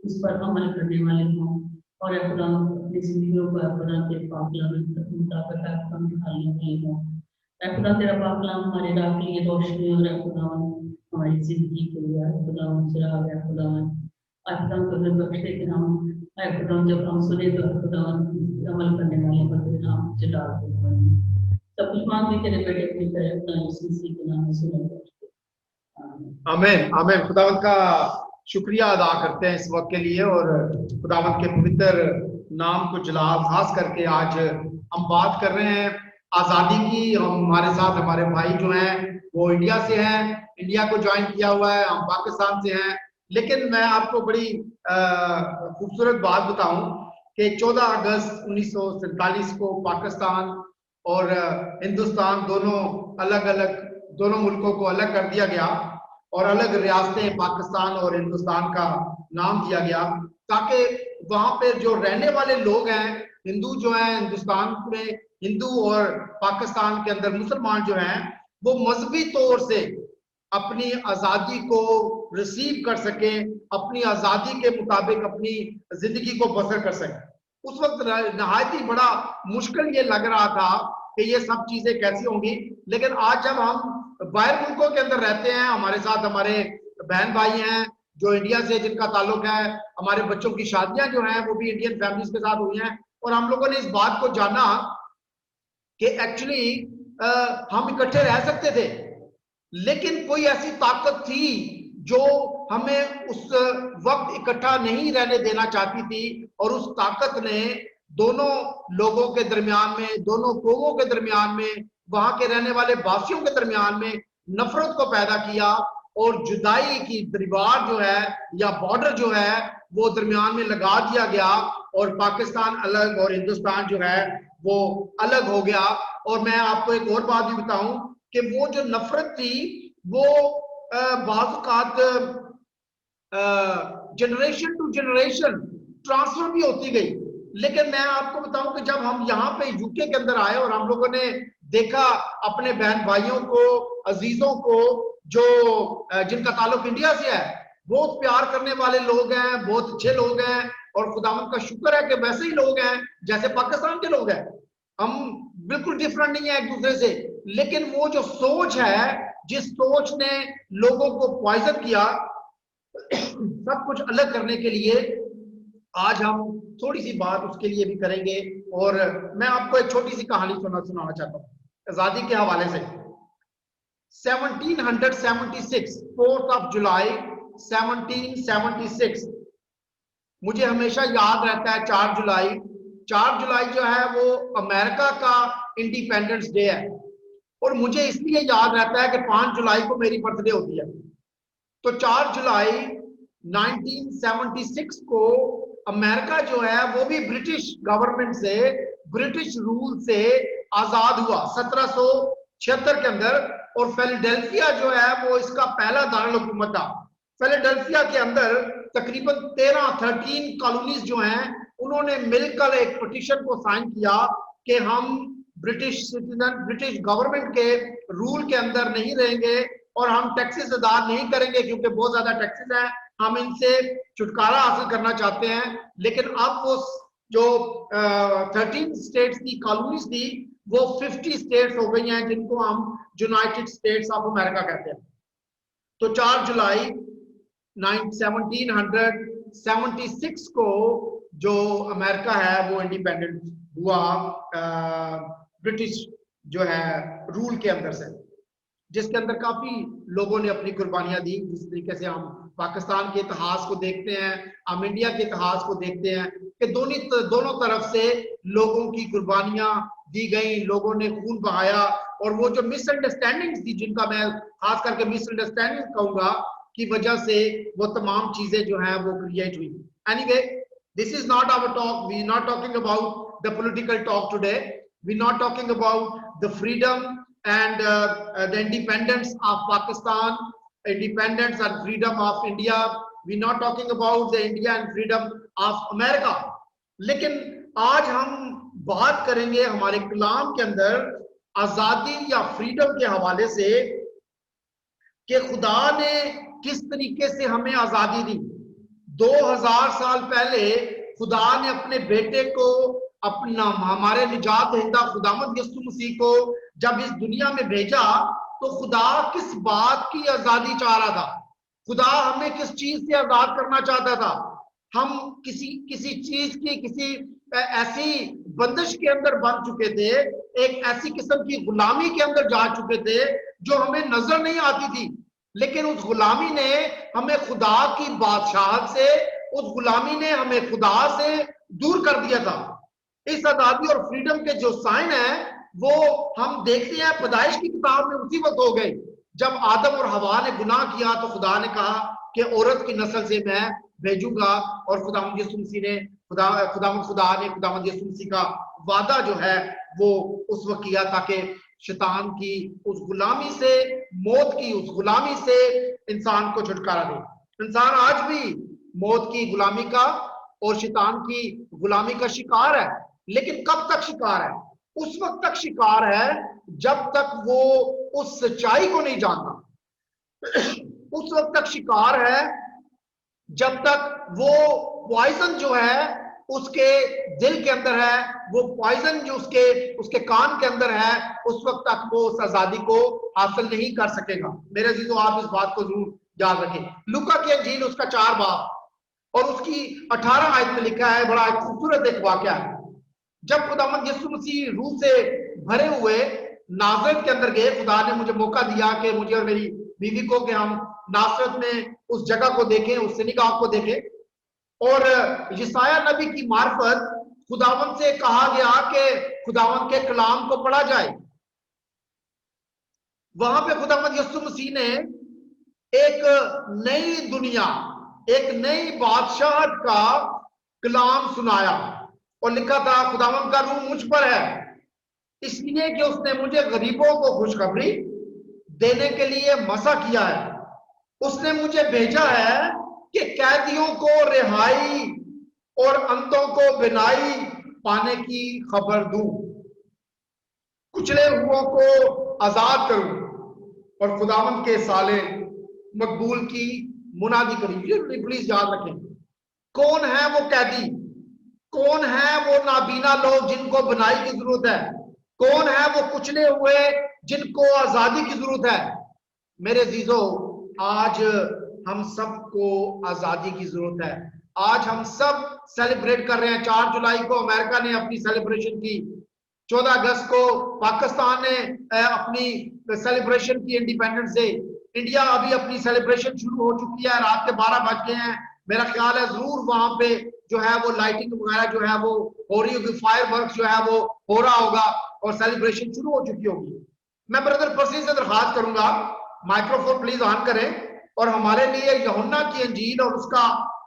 उस पर अमल करने वाले हों। और खुदा अपनी जिंदगियों को खुदा तेरे पाक कलाम के मुताबिक खुदा निकालने के लिए हो। खुदा तेरा पाक कलाम हमारे राह के लिए रोशनी और खुदा हमारी जिंदगी के लिए खुदा चिराग है खुदा। खुदा कब्र बख्शे के नाम खुदा जब हम सुने तो खुदा अमल करने वाले पर तेरे नाम से डाल दे। सब कुछ मांग तेरे बेटे अपनी तरह खुदा यीशु मसीह के नाम में सुने। आमीन आमीन। खुदावंत का शुक्रिया अदा करते हैं इस वक्त के लिए और खुदावंत के पवित्र नाम को जलाल खास करके आज हम बात कर रहे हैं आजादी की। हमारे साथ हमारे भाई जो हैं वो इंडिया से हैं, इंडिया को ज्वाइन किया हुआ है, हम पाकिस्तान से हैं। लेकिन मैं आपको बड़ी खूबसूरत बात बताऊं कि 14 अगस्त 1947 को पाकिस्तान और हिंदुस्तान दोनों मुल्कों को अलग कर दिया गया और अलग रियासतें पाकिस्तान और हिंदुस्तान का नाम दिया गया, ताकि वहां पे जो रहने वाले लोग हैं हिंदू जो हैं, हिंदुस्तान में हिंदू और पाकिस्तान के अंदर मुसलमान जो हैं, वो मजहबी तौर से अपनी आजादी को रिसीव कर सके, अपनी आजादी के मुताबिक अपनी जिंदगी को बसर कर सके। उस वक्त नहायत ही बड़ा मुश्किल ये लग रहा था कि ये सब चीजें कैसी होंगी। लेकिन आज जब हम बाहर मुल्कों के अंदर रहते हैं, हमारे साथ हमारे बहन भाई हैं जो इंडिया से जिनका ताल्लुक है, हमारे बच्चों की शादियां जो हैं वो भी इंडियन फैमिलीज के साथ हुई हैं, और हम लोगों ने इस बात को जाना कि एक्चुअली हम इकट्ठे रह सकते थे, लेकिन कोई ऐसी ताकत थी जो हमें उस वक्त इकट्ठा नहीं रहने देना चाहती थी, और उस ताकत ने दोनों लोगों के दरमियान में, दोनों कौमों के दरमियान में, वहां के रहने वाले वासियों के दरमियान में नफरत को पैदा किया, और जुदाई की दीवार जो है या बॉर्डर जो है वो दरमियान में लगा दिया गया, और पाकिस्तान अलग और हिंदुस्तान जो है वो अलग हो गया। और मैं आपको एक और बात भी बताऊं कि वो जो नफरत थी वो बाज़ जनरेशन टू जनरेशन ट्रांसफर भी होती गई। लेकिन मैं आपको बताऊं कि जब हम यहाँ पे यूके के अंदर आए और हम लोगों ने देखा अपने बहन भाइयों को, अजीजों को, जो जिनका ताल्लुक इंडिया से है, बहुत प्यार करने वाले लोग हैं, बहुत अच्छे लोग हैं, और खुदावंद का शुक्र है कि वैसे ही लोग हैं जैसे पाकिस्तान के लोग हैं। हम बिल्कुल डिफरेंट नहीं है एक दूसरे से, लेकिन वो जो सोच है, जिस सोच ने लोगों को पॉइजन किया सब कुछ अलग करने के लिए, आज हम थोड़ी सी बात उसके लिए भी करेंगे। और मैं आपको एक छोटी सी कहानी सुनाना चाहता हूँ आजादी के हवाले से। 1776 4 जुलाई 1776 मुझे हमेशा याद रहता है। 4 जुलाई जो है वो अमेरिका का इंडिपेंडेंस डे है, और मुझे इसलिए याद रहता है कि 5 जुलाई को मेरी बर्थडे होती है। तो 4 जुलाई 1976 को अमेरिका जो है वो भी ब्रिटिश गवर्नमेंट से, ब्रिटिश रूल से आजाद हुआ 1776 के अंदर। और फिलाडेल्फिया जो है वो इसका पहला दारुल हुकूमत था। फिलाडेल्फिया के अंदर तकरीबन 13 कॉलोनीज जो हैं उन्होंने मिलकर एक पिटीशन को साइन किया कि हम ब्रिटिश सिटीजन, ब्रिटिश गवर्नमेंट के रूल के अंदर नहीं रहेंगे और हम टैक्सेस अदा नहीं करेंगे, क्योंकि बहुत ज्यादा टैक्सेस हैं, हम इनसे छुटकारा हासिल करना चाहते हैं। लेकिन अब वो जो 13 स्टेट्स की कॉलोनीज थी वो 50 स्टेट्स हो गई हैं, जिनको हम यूनाइटेड स्टेट्स ऑफ अमेरिका कहते हैं। तो 4 जुलाई 1776 को जो अमेरिका है वो इंडिपेंडेंट हुआ ब्रिटिश जो है रूल के अंदर से, जिसके अंदर काफी लोगों ने अपनी कुर्बानियां दी। जिस तरीके से हम पाकिस्तान के इतिहास को देखते हैं, हम इंडिया के इतिहास को देखते हैं कि दोनों तरफ से लोगों की कुर्बानियां दी गई, लोगों ने खून बहाया, और वो जो मिसअंडरस्टैंडिंग थी, जिनका मैं खास करके मिसअंडरस्टैंडिंग कहूंगा, की वजह से वो तमाम चीजें जो हैं वो क्रिएट हुई। Anyway, this is not our talk, we are not talking about the political talk today, we are not talking about the freedom and the independence of Pakistan, independence and freedom of India. We're not talking about the India and freedom of America. लेकिन आज हम बात करेंगे हमारे कलाम के अंदर आजादी या फ्रीडम के हवाले से कि खुदा ने किस तरीके से हमें आजादी दी। 2000 साल पहले खुदा ने अपने बेटे को, अपना हमारे निजात दहिंदा खुदावंद यीशु मसीह को जब इस दुनिया में भेजा, तो खुदा किस बात की आजादी चाह रहा था? खुदा हमें किस चीज से आजाद करना चाहता था? हम किसी चीज की, किसी ऐसी बंदिश के अंदर बन चुके थे, एक ऐसी किस्म की गुलामी के अंदर जा चुके थे जो हमें नजर नहीं आती थी। लेकिन उस गुलामी ने हमें खुदा की बादशाहत से, उस गुलामी ने हमें खुदा से दूर कर दिया था। इस आजादी और फ्रीडम के जो साइन है वो हम देखते हैं पैदाइश की किताब में उसी वक्त हो गए जब आदम और हवा ने गुनाह किया। तो खुदा ने कहा कि औरत की नस्ल से मैं भेजूंगा, और खुदावंद यीशु मसीह ने खुदावंद यीशु मसीह का वादा जो है वो उस वक्त किया ताकि शैतान की उस गुलामी से, मौत की उस गुलामी से इंसान को छुटकारा दे। इंसान आज भी मौत की गुलामी का और शैतान की गुलामी का शिकार है। लेकिन कब तक शिकार है? उस वक्त तक शिकार है जब तक वो उस सच्चाई को नहीं जानता। उस वक्त तक शिकार है जब तक वो पॉइजन जो है उसके दिल के अंदर है, वो पॉइजन जो उसके कान के अंदर है, उस वक्त तक वो उस आजादी को हासिल नहीं कर सकेगा। मेरे अजीजों, आप इस बात को जरूर याद रखें। लूका की अंजील उसका 4 बाब और उसकी 18 आयत में लिखा है, बड़ा खूबसूरत एक वाकया है। जब खुदावंद यीशु मसीह रूह से भरे हुए नासरत के अंदर गए, खुदा ने मुझे मौका दिया कि मुझे और मेरी बीवी को कि हम नासरत में उस जगह को देखें, उस सिनेगॉग को देखें। और यशायाह नबी की मार्फत खुदावंद से कहा गया कि खुदावंद के कलाम को पढ़ा जाए। वहां पे खुदावंद यीशु मसीह ने एक नई दुनिया, एक नई बादशाहत का कलाम सुनाया और लिखा था, खुदावंद का रूह मुझ पर है इसलिए कि उसने मुझे गरीबों को खुशखबरी देने के लिए मसा किया है। उसने मुझे भेजा है कि कैदियों को रिहाई और अंधों को बिनाई पाने की खबर दूं, कुचले हुओं को आजाद करूं और खुदावंद के साले मकबूल की मुनादी करी। ये प्लीज याद रखें, कौन है वो कैदी? कौन है वो नाबीना लोग जिनको बनाई की जरूरत है? कौन है वो कुचले हुए जिनको आजादी की जरूरत है? मेरे अजीजों, आज हम सबको आजादी की जरूरत है। आज हम सब सेलिब्रेट कर रहे हैं। 4 जुलाई को अमेरिका ने अपनी सेलिब्रेशन की, 14 अगस्त को पाकिस्तान ने अपनी सेलिब्रेशन की इंडिपेंडेंस डे, इंडिया अभी अपनी सेलिब्रेशन शुरू हो चुकी है, रात के 12 बज गए हैं। मेरा ख्याल है जरूर वहां पे जो है वो लाइटिंग वगैरह जो है वो हो रही होगी, फायर वर्क जो है वो हो रहा होगा और सेलिब्रेशन शुरू हो चुकी होगी। मैं ब्रदर पर्सी से दरखास्त करूंगा, माइक्रोफोन प्लीज ऑन करें और हमारे लिए यूहन्ना की अंजील और उसका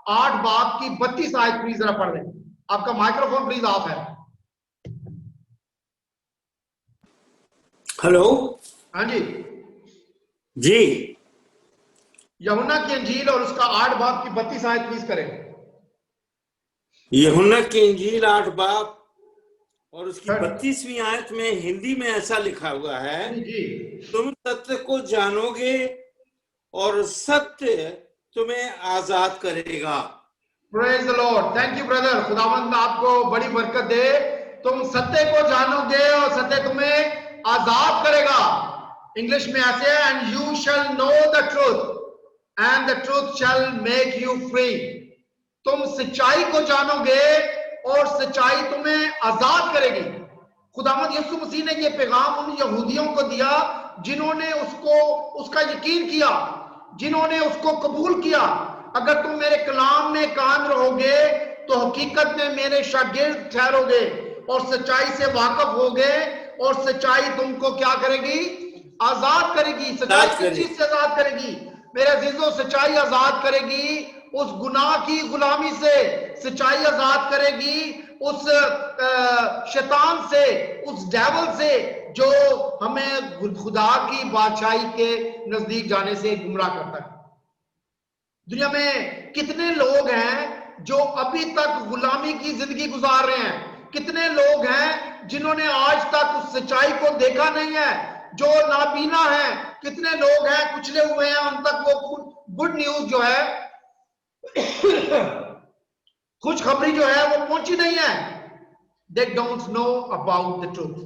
8 बाब की 32 आयत प्लीज जरा पढ़ लें। आपका माइक्रोफोन प्लीज ऑफ है। हेलो, हाँ जी जी, यूहन्ना की अंजील और उसका 8 बाब की 32 आयत प्लीज करें। यूहन्ना की इंजील 8 बाब और उसकी हाँ। 32वीं आयत में हिंदी में ऐसा लिखा हुआ है, जी तुम सत्य को जानोगे और सत्य तुम्हें आजाद करेगा। Praise the Lord. Thank you brother, खुदावंद आपको बड़ी बरकत दे। तुम सत्य को जानोगे और सत्य तुम्हें आजाद करेगा। इंग्लिश में ऐसे है, and you shall know the truth and the truth shell make you free. तुम सच्चाई को जानोगे और सच्चाई तुम्हें आजाद करेगी। खुदावंद यीशु मसीह ने यह पैगाम उन यहूदियों को दिया जिन्होंने उसका यकीन किया, जिन्होंने उसको कबूल किया। अगर तुम मेरे कलाम में कायम रहोगे तो हकीकत में मेरे शागिर्द ठहरोगे और सच्चाई से वाकिफ होगे और सच्चाई तुमको क्या करेगी? आजाद करेगी। सच्चाई किस चीज से आजाद करेगी? मेरे अजीजों, सच्चाई आजाद करेगी उस गुनाह की गुलामी से, सच्चाई आजाद करेगी उस शैतान से, उस डेविल से जो हमें खुदा की बादशाही के नजदीक जाने से गुमराह करता है। दुनिया में कितने लोग हैं जो अभी तक गुलामी की जिंदगी गुजार रहे हैं? कितने लोग हैं जिन्होंने आज तक उस सच्चाई को देखा नहीं है, जो नाबीना है? कितने लोग हैं कुचले हुए हैं, उन तक वो गुड न्यूज जो है खुशखबरी जो है वो पहुंची नहीं है। They don't know about the truth.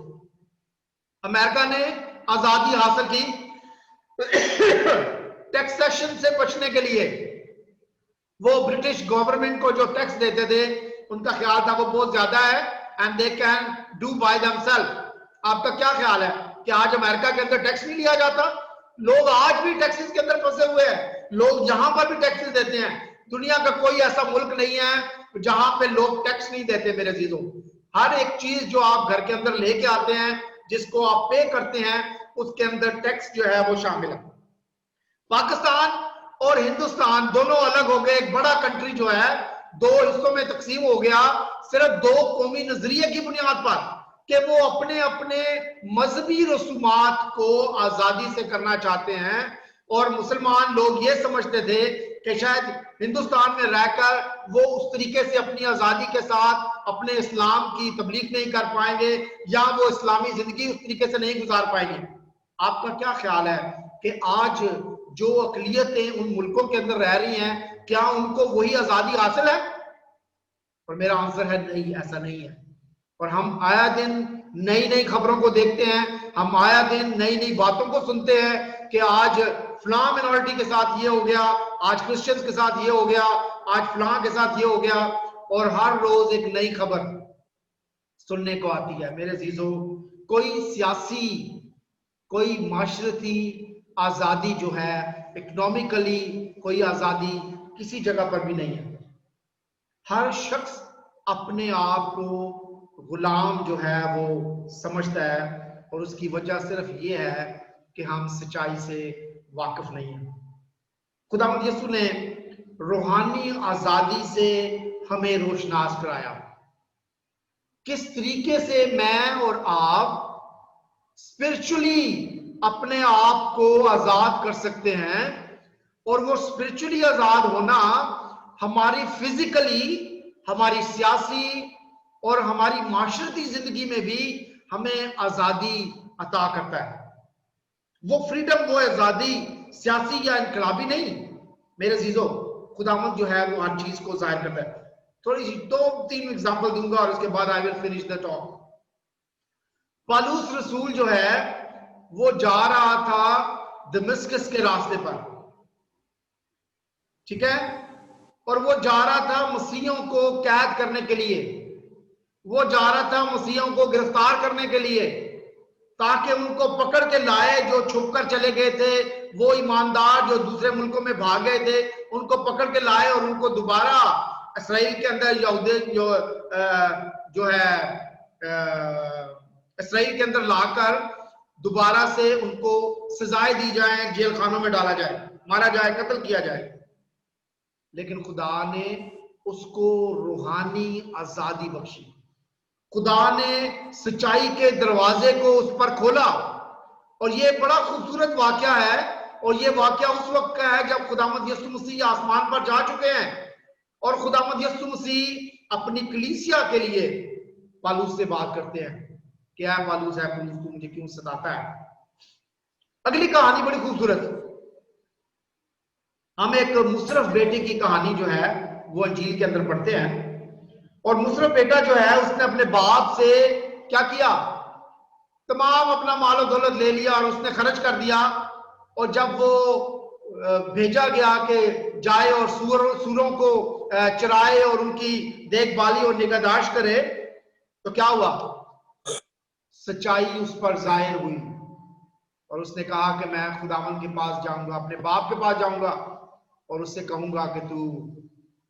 America ने आजादी हासिल की टैक्सेशन से बचने के लिए। वो ब्रिटिश गवर्नमेंट को जो टैक्स देते थे उनका ख्याल था वो बहुत ज्यादा है and they can do by themselves. आपका क्या ख्याल है कि आज अमेरिका के अंदर टैक्स नहीं लिया जाता? लोग आज भी टैक्सेस के अंदर फंसे हुए हैं। लोग यहां पर भी टैक्सेस देते हैं। दुनिया का कोई ऐसा मुल्क नहीं है जहां पे लोग टैक्स नहीं देते मेरे अजीजों। हर एक चीज जो आप घर के अंदर लेके आते हैं, जिसको आप पे करते हैं, उसके अंदर टैक्स जो है वो शामिल है। पाकिस्तान और हिंदुस्तान दोनों अलग हो गए। एक बड़ा कंट्री जो है दो हिस्सों में तकसीम हो गया, सिर्फ दो कौमी नजरिए की बुनियाद पर कि वो अपने अपने मजहबी रसूमात को आजादी से करना चाहते हैं। और मुसलमान लोग ये समझते थे कि शायद हिंदुस्तान में रहकर वो उस तरीके से अपनी आजादी के साथ अपने इस्लाम की तबलीग नहीं कर पाएंगे या वो इस्लामी जिंदगी उस तरीके से नहीं गुजार पाएंगे। आपका क्या ख्याल है कि आज जो अकलियतें उन मुल्कों के अंदर रह रही हैं, क्या उनको वही आजादी हासिल है? और मेरा आंसर है नहीं, ऐसा नहीं है। और हम आया दिन नई नई खबरों को देखते हैं, हम आया दिन नई नई बातों को सुनते हैं कि आज फलां मिनॉरिटी के साथ ये हो गया, आज क्रिश्चियंस के साथ ये हो गया, आज फलां के साथ ये हो गया, और हर रोज एक नई खबर सुनने को आती है। मेरे अजीजों, कोई सियासी, कोई माशरती आजादी जो है, इकोनॉमिकली कोई आजादी किसी जगह पर भी नहीं है। हर शख्स अपने आप को गुलाम जो है वो समझता है, और उसकी वजह सिर्फ ये है कि हम सच्चाई से वाकिफ नहीं है। खुदावंद यीशु ने रूहानी आजादी से हमें रोशनास कराया। किस तरीके से मैं और आप स्पिरिचुअली अपने आप को आजाद कर सकते हैं, और वो स्पिरिचुअली आजाद होना हमारी फिजिकली, हमारी सियासी और हमारी माशरती जिंदगी में भी हमें आजादी अता करता है। वो फ्रीडम, वो आजादी सियासी या इनकलाबी नहीं मेरे अजीजों। खुदावंद जो है वो हर चीज को जाहिर करता है। थोड़ी सी 2-3 एग्जांपल दूंगा और उसके बाद I will finish the talk. Paulus रसूल जो है वो जा रहा था दमिश्कस के रास्ते पर, ठीक है, और वो जा रहा था मसीहों को कैद करने के लिए, वो जा रहा था मसीहों को गिरफ्तार करने के लिए, ताकि उनको पकड़ के लाए जो छुप कर चले गए थे, वो ईमानदार जो दूसरे मुल्कों में भाग गए थे, उनको पकड़ के लाए और उनको दोबारा इसराइल के अंदर यहूदी जो है इसराइल के अंदर लाकर दोबारा से उनको सजाएं दी जाए, जेल खानों में डाला जाए, मारा जाए, कत्ल किया जाए। लेकिन खुदा ने उसको रूहानी आजादी बख्शी। खुदा ने सच्चाई के दरवाजे को उस पर खोला। और ये बड़ा खूबसूरत वाकया है, और ये वाकया उस वक्त का है जब खुदावंद यीशु मसीह आसमान पर जा चुके हैं, और खुदावंद यीशु मसीह अपनी कलीसिया के लिए पालूस से बात करते हैं, क्या पालूस है, तू मुझे क्यों सताता है। अगली कहानी बड़ी खूबसूरत। हम एक मुशर्रफ बेटे की कहानी जो है वो अंजील के अंदर पढ़ते हैं। और मुशर्रफ बेटा जो है उसने अपने बाप से क्या किया, तमाम अपना मालो दौलत ले लिया और उसने खर्च कर दिया। और जब वो भेजा गया कि जाए और सूरों को चराए और उनकी देखभाली और निगहदाश्त करे, तो क्या हुआ, सच्चाई उस पर जाहिर हुई और उसने कहा कि मैं खुदावंद के पास जाऊंगा, अपने बाप के पास जाऊंगा और उससे कहूंगा कि तू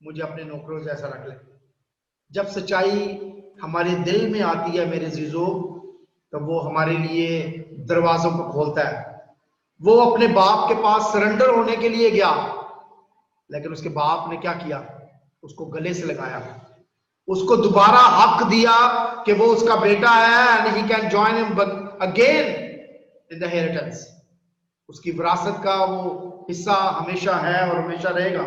मुझे अपने नौकरों जैसा रख ले। जब सच्चाई हमारे दिल में आती है मेरे अजीजों, तो वो हमारे लिए दरवाजों को खोलता है। वो अपने बाप के पास सरेंडर होने के लिए गया, लेकिन उसके बाप ने क्या किया, उसको गले से लगाया, उसको दोबारा हक दिया कि वो उसका बेटा है and he can join him again in the inheritance. उसकी विरासत का वो हिस्सा हमेशा है और हमेशा रहेगा।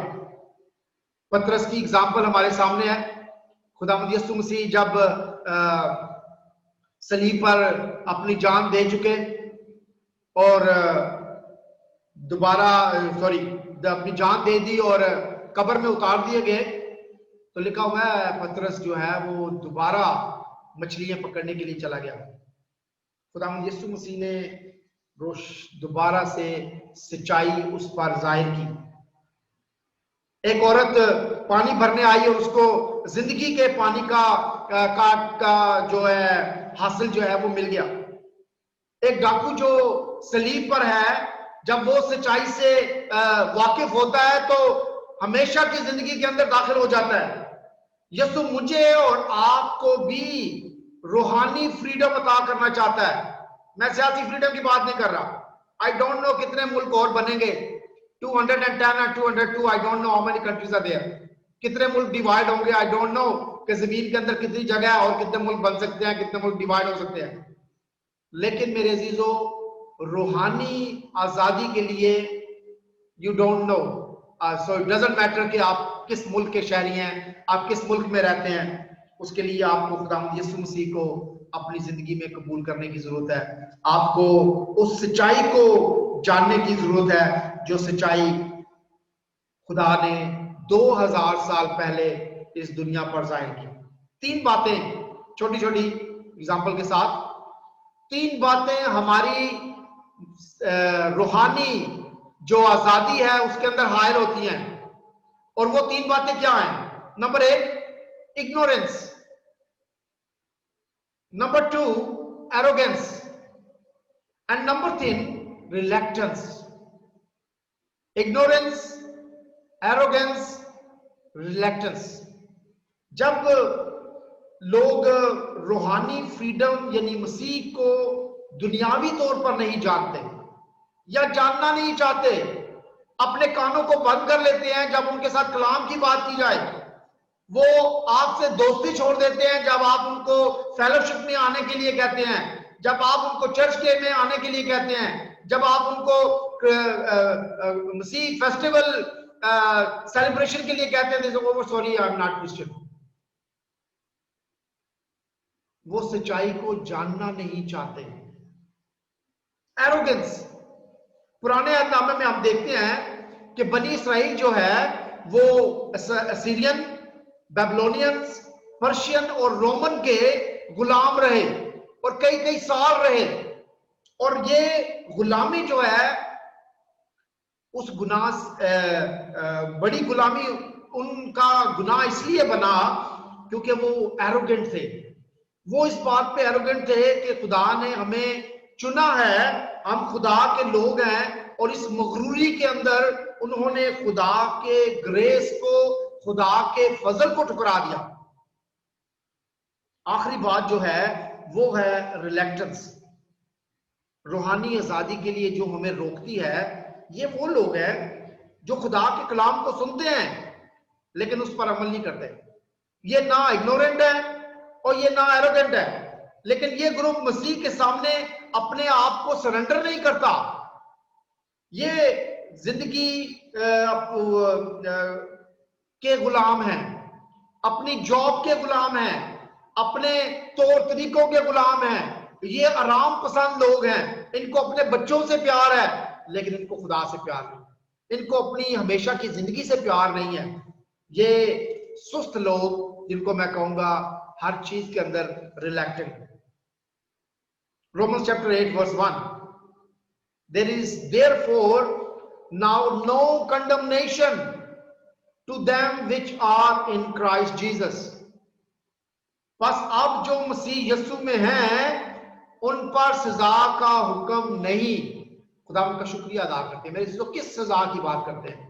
पतरस की एग्जाम्पल हमारे सामने है। खुदावंद यीशु मसीह जब सलीब पर अपनी जान दे चुके और दोबारा अपनी जान दे दी और कब्र में उतार दिए गए, तो लिखा हुआ है पतरस जो है वो दोबारा मछलियां पकड़ने के लिए चला गया। खुदावंद यीशु मसीह ने दोबारा से सच्चाई उस पर जाहिर की। एक औरत पानी भरने आई और उसको जिंदगी के पानी का जो है हासिल जो है वो मिल गया। एक डाकू जो सलीब पर है, जब वो सच्चाई से वाकिफ होता है तो हमेशा की जिंदगी के अंदर दाखिल हो जाता है। यीशु मुझे और आपको भी रूहानी फ्रीडम अता करना चाहता है। मैं सियासी फ्रीडम की बात नहीं कर रहा। आई डोंट नो कितने मुल्क और बनेंगे, 210 और 202, I don't know how many countries are there. कितने मुल्क डिवाइड होंगे, आई डोंट नो कि जमीन के अंदर कितनी जगह है और कितने मुल्क बन सकते हैं, कितने मुल्क डिवाइड हो सकते हैं। लेकिन मेरे अजीजों, रूहानी आजादी के लिए you don't know, so it doesn't matter कि आप किस मुल्क के शहरी हैं, आप किस मुल्क में रहते हैं। उसके लिए आपको खुदावंद यीशु मसीह को अपनी जिंदगी में कबूल करने की जरूरत है। आपको उस सच्चाई को जानने की जरूरत है जो सच्चाई खुदा ने 2000 साल पहले इस दुनिया पर जाहिर की। 3 बातें छोटी छोटी एग्जांपल के साथ, 3 बातें हमारी रूहानी जो आजादी है उसके अंदर हायर होती हैं। और वो 3 बातें क्या हैं? Number 1 ignorance, number 2 arrogance and number 3 reluctance. Ignorance, arrogance, reluctance. जब लोग रूहानी फ्रीडम यानी मसीह को दुनियावी तौर पर नहीं जानते या जानना नहीं चाहते, अपने कानों को बंद कर लेते हैं जब उनके साथ कलाम की बात की जाए, वो आपसे दोस्ती छोड़ देते हैं जब आप उनको फेलोशिप में आने के लिए कहते हैं, जब आप उनको चर्च के में आने के लिए कहते हैं, जब आप उनको मसीह फेस्टिवल सेलिब्रेशन के लिए कहते हैं, sorry I am not Christian. वो सच्चाई को जानना नहीं चाहते। एरोगेंस, पुराने अहदनामे में हम देखते हैं कि बनी इसराइल जो है वो असीरियन, बेबीलोनियंस, पर्शियन और रोमन के गुलाम रहे और कई कई साल रहे। और ये गुलामी जो है उस गुनाह बड़ी गुलामी उनका गुनाह इसलिए बना क्योंकि वो एरोगेंट थे। वो इस बात पे एरोगेंट थे कि खुदा ने हमें चुना है, हम खुदा के लोग हैं, और इस मगरूरी के अंदर उन्होंने खुदा के ग्रेस को, खुदा के फजल को ठुकरा दिया। आखिरी बात जो है वो है रिलैक्टेंस। रूहानी आजादी के लिए जो हमें रोकती है, ये वो लोग हैं जो खुदा के कलाम को सुनते हैं लेकिन उस पर अमल नहीं करते। ये ना इग्नोरेंट है और ये ना एरोगेंट है, लेकिन ये ग्रुप मसीह के सामने अपने आप को सरेंडर नहीं करता। ये जिंदगी के गुलाम हैं, अपनी जॉब के गुलाम हैं, अपने तौर तरीकों के गुलाम हैं। ये आराम पसंद लोग हैं, इनको अपने बच्चों से प्यार है लेकिन इनको खुदा से प्यार नहीं, इनको अपनी हमेशा की जिंदगी से प्यार नहीं है। ये सुस्त लोग जिनको मैं कहूंगा हर चीज के अंदर रिलैक्टेंट। Romans chapter 8 verse 1, there is therefore now no condemnation to them which are in Christ Jesus। बस अब जो मसीह यीशु में हैं उन पर सजा का हुक्म नहीं। खुदा उनका शुक्रिया अदा करते हैं। मेरे दोस्तों, किस सजा की बात करते हैं?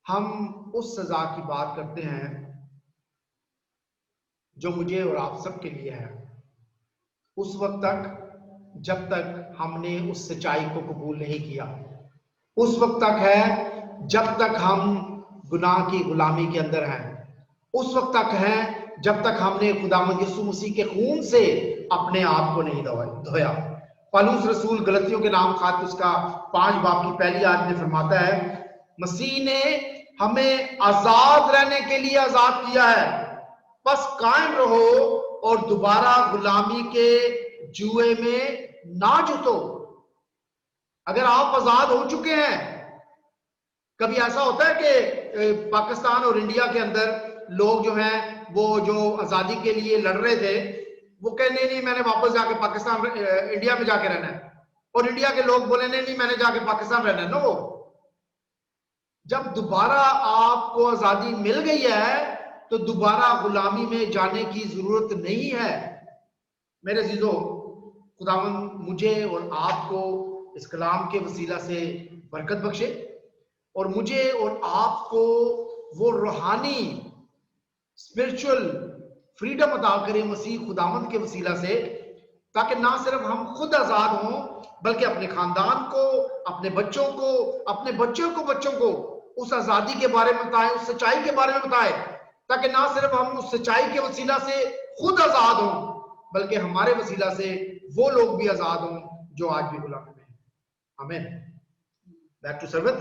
हम उस सजा की बात करते हैं जो मुझे और आप सबके लिए है। उस वक्त तक जब तक हमने उस सच्चाई को कबूल नहीं किया, उस वक्त तक है जब तक हम गुनाह की गुलामी के अंदर हैं, उस वक्त तक है जब तक हमने खुदावंद यीशु मसीह के खून से अपने आप को नहीं धोया। पौलुस रसूल गलतियों के नाम खाते उसका 5 बाब की पहली आयत में फरमाता है, मसीह ने हमें आजाद रहने के लिए आजाद किया है, बस कायम रहो और दोबारा गुलामी के जुए में ना जुटो। अगर आप आजाद हो चुके हैं, कभी ऐसा होता है कि पाकिस्तान और इंडिया के अंदर लोग जो हैं वो जो आजादी के लिए लड़ रहे थे वो कहे नहीं मैंने वापस जाके पाकिस्तान इंडिया में जाके रहना है, और इंडिया के लोग बोले नहीं मैंने जाके पाकिस्तान रहना है। नो, जब दोबारा आपको आजादी मिल गई है तो दोबारा गुलामी में जाने की जरूरत नहीं है। मेरे अजीजों, खुदावंद मुझे और आपको इस कलाम के वसीला से बरकत बख्शे और मुझे और आपको वो रूहानी स्पिरिचुअल फ्रीडम अता करे मसीह खुदावंद के वसीला से, ताकि ना सिर्फ हम खुद आजाद हों बल्कि अपने खानदान को, अपने बच्चों को, अपने बच्चों को उस आजादी के बारे में बताएं, उस सच्चाई के बारे में बताएं, ताकि ना सिर्फ हम उस सच्चाई के वसीला से खुद आजाद हों बल्कि हमारे वसीला से वो लोग भी आजाद हों जो आज भी गुलामी में हैं। आमीन। Back to service.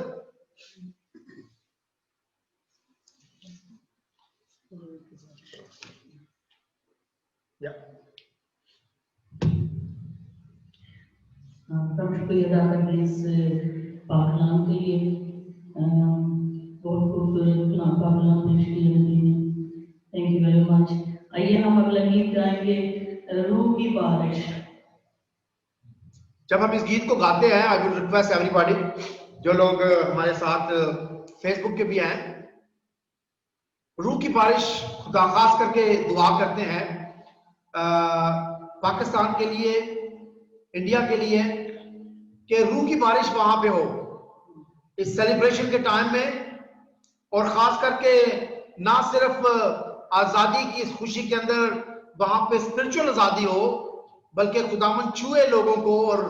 आपका शुक्रिया अदा करते हैं इस पाकलाम के लिए। बहुत खूबसूरत पाकलाम पेश किए हैं। Thank you very much. आइए हम अगला गीत गाएंगे, रूह की बारिश। जब हम इस गीत को गाते हैं, आई वुड रिक्वेस्ट एवरीबॉडी, जो लोग हमारे साथ फेसबुक के भी हैं, रूह की बारिश खुदा खास करके दुआ करते हैं पाकिस्तान के लिए, इंडिया के लिए, कि रूह की बारिश वहां पे हो इस सेलिब्रेशन के टाइम में, और खास करके ना सिर्फ आजादी की इस खुशी के अंदर वहां पे स्पिरिचुअल आजादी हो, बल्कि खुदावंद छुए लोगों को और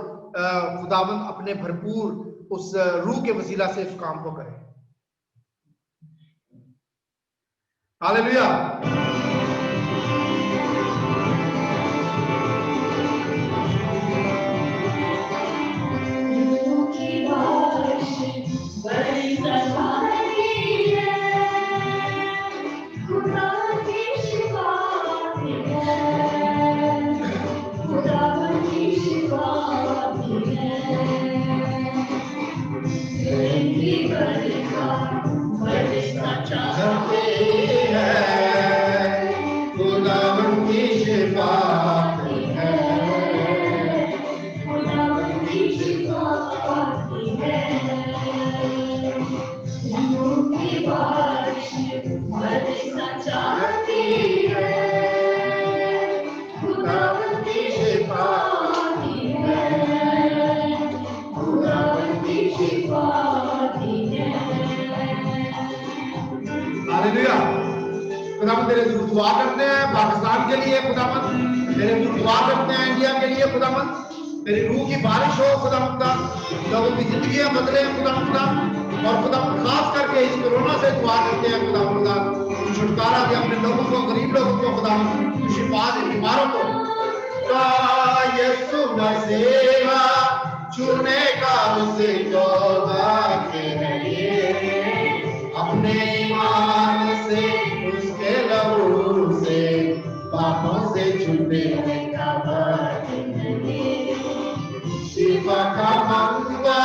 खुदावंद अपने भरपूर उस रूह के वसीला से इस काम को करे। हालेलुया। खुदावंद तेरे दुआ करते हैं पाकिस्तान के लिए, खुदावंद तेरे दुआ करते हैं इंडिया के लिए, खुदावंद तेरी रूह की बारिश हो खुदावंद, लोगों की जिंदगियां बदले खुदावंद, और खुदावंद खास करके इस कोरोना से दुआ करते हैं खुदावंद, छुटकारा दे अपने लोगों को, गरीब लोगों को खुदावंद, शिफा दे बीमारों को। यीशु मसीह छूने का उसे तौबा अपने ईमान से उसके लहू से पापों से छूटे शिफा का मंगवा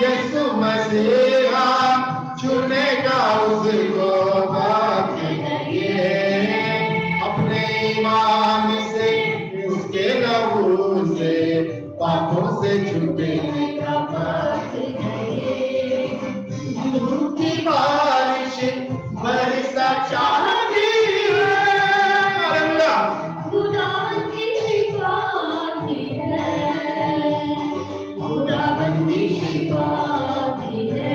यीशु मसीह छूने का उसको अपने ईमान से उसके लहू से पापों से छूटे बारिश बरसा चाहती है, खुदावंद की शिफा दी है, खुदावंद की शिफा दी है।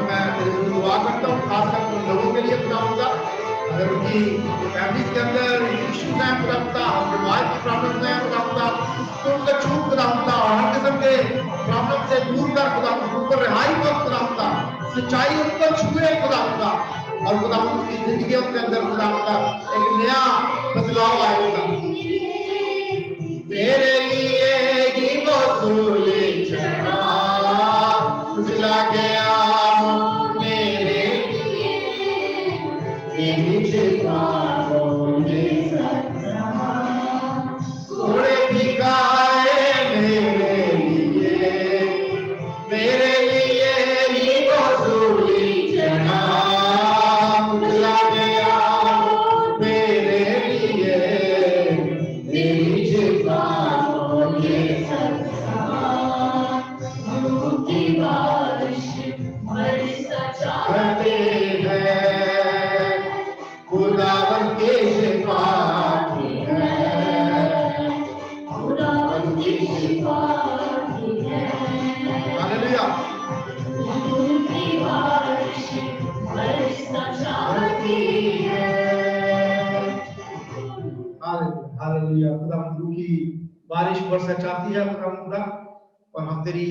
मैं दुआ करता हूँ खास कर उन लोगों के लिए खुदावंद, अगर उनकी फैमिली के अंदर इश्यूज हैं खुदावंद, बीमारी की प्रॉब्लम है खुदावंद, तो उनका छूट खुदावंद और हर किस्म के प्रॉब्लम से दूर कर खुदावंद, उनको रिहाई हो खुदावंद, सच्चाई उनको छुए खुदावंद, और खुदावंद की जिंदगियों के अंदर खुदावंद एक नया बदलाव आएगा। मेरे लिए ही वसूल चढ़ा उजला गया मेरे लिए घोड़े की गाय मेरे लिए ही वसूल चढ़ा हालेलुया। खुदा रूह की बारिश बरसा चाहती है खुदा, और हम तेरी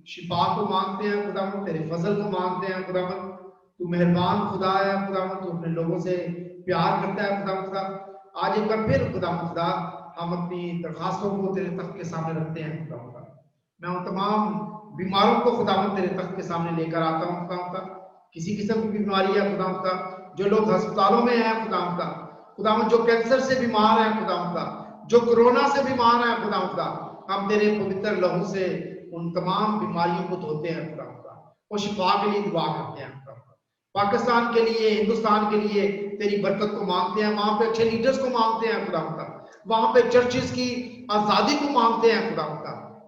शिफा को मांगते हैं खुदा, तेरे फजल को मांगते हैं खुदा। तू मेहरबान खुदा है खुदा, तू अपने लोगों से प्यार करता है खुदा। आज एक बार फिर खुदा हम अपनी दरखास्तों को तेरे तख्त के सामने रखते हैं खुदा। मैं उन तमाम बीमारों को खुदा तेरे तख्त के सामने लेकर आता हूँ खुदा। किसी किस्म की बीमारी है खुदा, जो लोग अस्पतालों में हैं खुदा, जो कैंसर से बीमार हैं खुदा, जो कोरोना से बीमार हैं खुदा, हम तेरे पवित्र लहू से उन तमाम बीमारियों को धोते हैं खुदा। वो शिफा के लिए दुआ करते हैं खुदा। पाकिस्तान के लिए, हिंदुस्तान के लिए तेरी बरकत को मांगते हैं। वहां पे अच्छे लीडर्स को मांगते हैं खुदा, वहां पे चर्चेस की आजादी को मांगते हैं खुदा।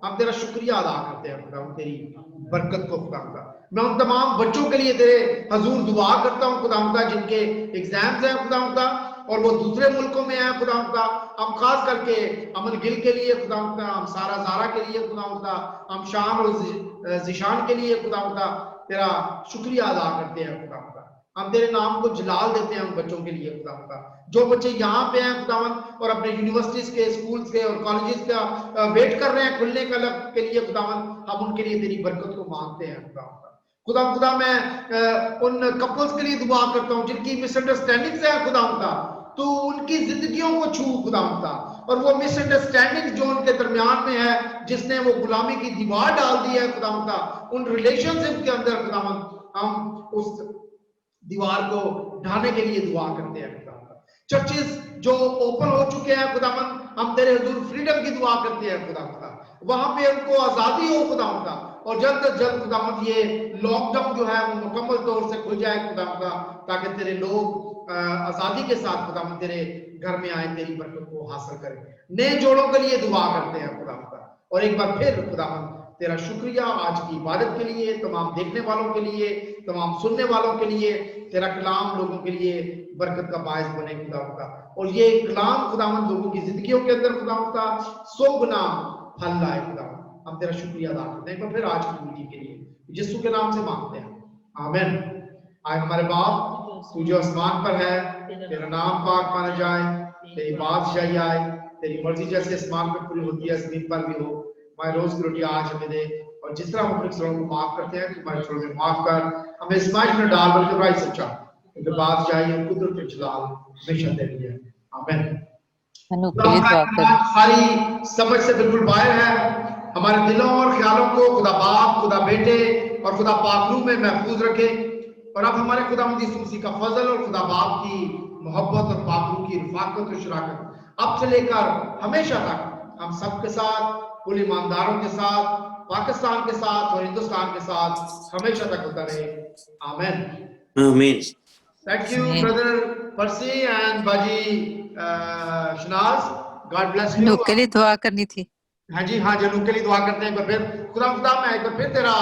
हम तेरा शुक्रिया अदा करते हैं खुदा तेरी बरकत को खुदा। मैं उन तमाम बच्चों के लिए तेरे हजूर दुआ करता हूँ खुदा, जिनके एग्जाम्स हैं खुदा, और वो दूसरे मुल्कों में हैं खुदा। हम खास करके अमन गिल के लिए खुदा, हम सारा जारा के लिए खुदा, हम शान और जिशान के लिए खुदा तेरा शुक्रिया अदा करते हैं खुदा। हम तेरे नाम को जलाल देते हैं उन बच्चों के लिए खुदा। जो बच्चे यहाँ पे हैं खुदावन और अपने यूनिवर्सिटीज के, स्कूल्स के और कॉलेजेस का वेट कर रहे हैं खुलने के लिए खुदावन, हम उनके लिए तेरी बरकत को मांगते हैं खुदा। मैं उन कपल्स के लिए दुआ करता हूँ जिनकी मिसअंडरस्टैंडिंग्स है खुदा, तो उनकी जिंदगियों को छू खुदा, और वो मिसअंडरस्टैंडिंग जो उनके दरमियान में है, जिसने वो गुलामी की दीवार डाल दी है खुदा, उन रिलेशनशिप के अंदर खुदा हम उस दीवार को ढाने के लिए दुआ करते हैं खुदा। चर्चेस जो ओपन हो चुके हैं खुदावन, हम तेरे हुजूर फ्रीडम की दुआ करते हैं खुदा। वहां पे उनको आजादी हो खुदा, और जल्द से जल्द खुदावन ये लॉकडाउन जो है वो मुकम्मल तौर से खुल जाए खुदा, ताकि तेरे लोग आजादी के साथ खुदावन तेरे घर में आए, तेरी बरकत को हासिल करें। नए जोड़ों के लिए दुआ करते हैं खुदा। और एक बार फिर खुदावन तेरा शुक्रिया आज की इबादत के लिए, तमाम देखने वालों के लिए, तमाम सुनने वालों के लिए। तेरा कलाम लोगों के लिए बरकत का बायस बने खुदा, और ये कलाम खुदावन लोगों की जिंदगियों के अंदर खुदा 100 गुना फल लाए खुदा। हम तेरा शुक्रिया अदा करते हैं फिर आज की मीटिंग के लिए यीशु के नाम से मांगते हैं, आमीन। आए हमारे बाप, तू जो आसमान पर है, तेरा नाम पाक माना जाए, तेरी बादशाही आए, तेरी मर्जी जैसे आसमान पर पूरी होती है जमीन पर भी हो। हमारी रोज की रोटी आज हमें दे, और जिस तरह हम अपने गुनाहों को माफ करते हैं, तुम्हारे गुनाहों में माफ कर, हमें इस्माइल में डाल, बल्कि बुराई से बचा, क्योंकि बादशाही और कुदरत और जलाल हमेशा तेरी है, आमीन। सारी समझ से बिल्कुल बाहर है, हमारे दिलों और ख्यालों को खुदा बाप, खुदा बेटे और खुदा पाक रूह में महफूज रखे। और अब हमारे खुदा यीशु मसीह का फजल और खुदा बाप की मोहब्बत और पाक रूह की रफाकत और शराकत अब से लेकर हमेशा तक हम सबके साथ, कुल ईमानदारों के साथ, पाकिस्तान के साथ और हिंदुस्तान के साथ हमेशा तक होता रहे, आमीन, आमीन। Thank you brother pursed and बाजी शनाज, गॉड ब्लेस यू। के लिए दुआ करनी थी। हाँ जी, हाँ, जनूक के लिए दुआ करते हैं। एक बार फिर खुदा मैं एक बार फिर तेरा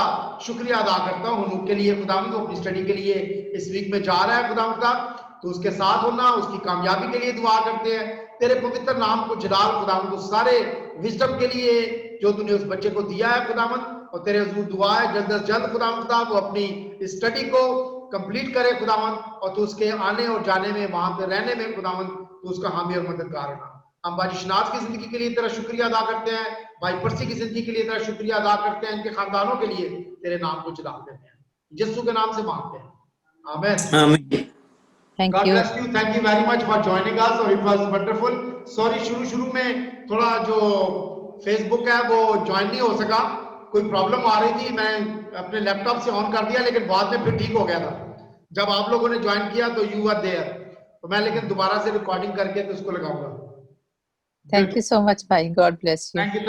शुक्रिया अदा करता हूँ हुनूक के लिए खुदा, वो अपनी स्टडी के लिए इस वीक में जा रहा है खुदा, तो उसके साथ होना, उसकी कामयाबी के लिए दुआ करते हैं। तेरे पवित्र नाम को जलाल खुदा, को सारे विजडम के लिए जो तूने उस बच्चे को दिया है खुदावन, और तेरे हुजूर दुआ है जल्द से जल्द खुदा वो अपनी स्टडी को कंप्लीट करे खुदावन, और तू उसके आने और जाने में, वहां पे रहने में खुदावन तू उसका हामी और मददगार होना। हम बाजी शनाज की जिंदगी के लिए तेरा शुक्रिया अदा करते हैं, भाई पर्सी की जिंदगी के लिए तेरा शुक्रिया अदा करते हैं, इनके खानदानों के लिए तेरे नाम को जला देते हैं, यीशु के नाम से मांगते हैं, आमीन, आमीन। Thank God you. bless you. Thank you very much for joining us, और it was wonderful. Sorry, शुरू में थोड़ा जो फेसबुक है वो ज्वाइन नहीं हो सका, कोई प्रॉब्लम आ रही थी, मैं अपने लैपटॉप से ऑन कर दिया, लेकिन बाद में फिर ठीक हो गया था। जब आप लोगों ने ज्वाइन किया तो यू आर देयर, तो मैं लेकिन दोबारा से रिकॉर्डिंग करके तो उसको लगाऊंगा। Thank you so much, bhai. God bless you. Thank you,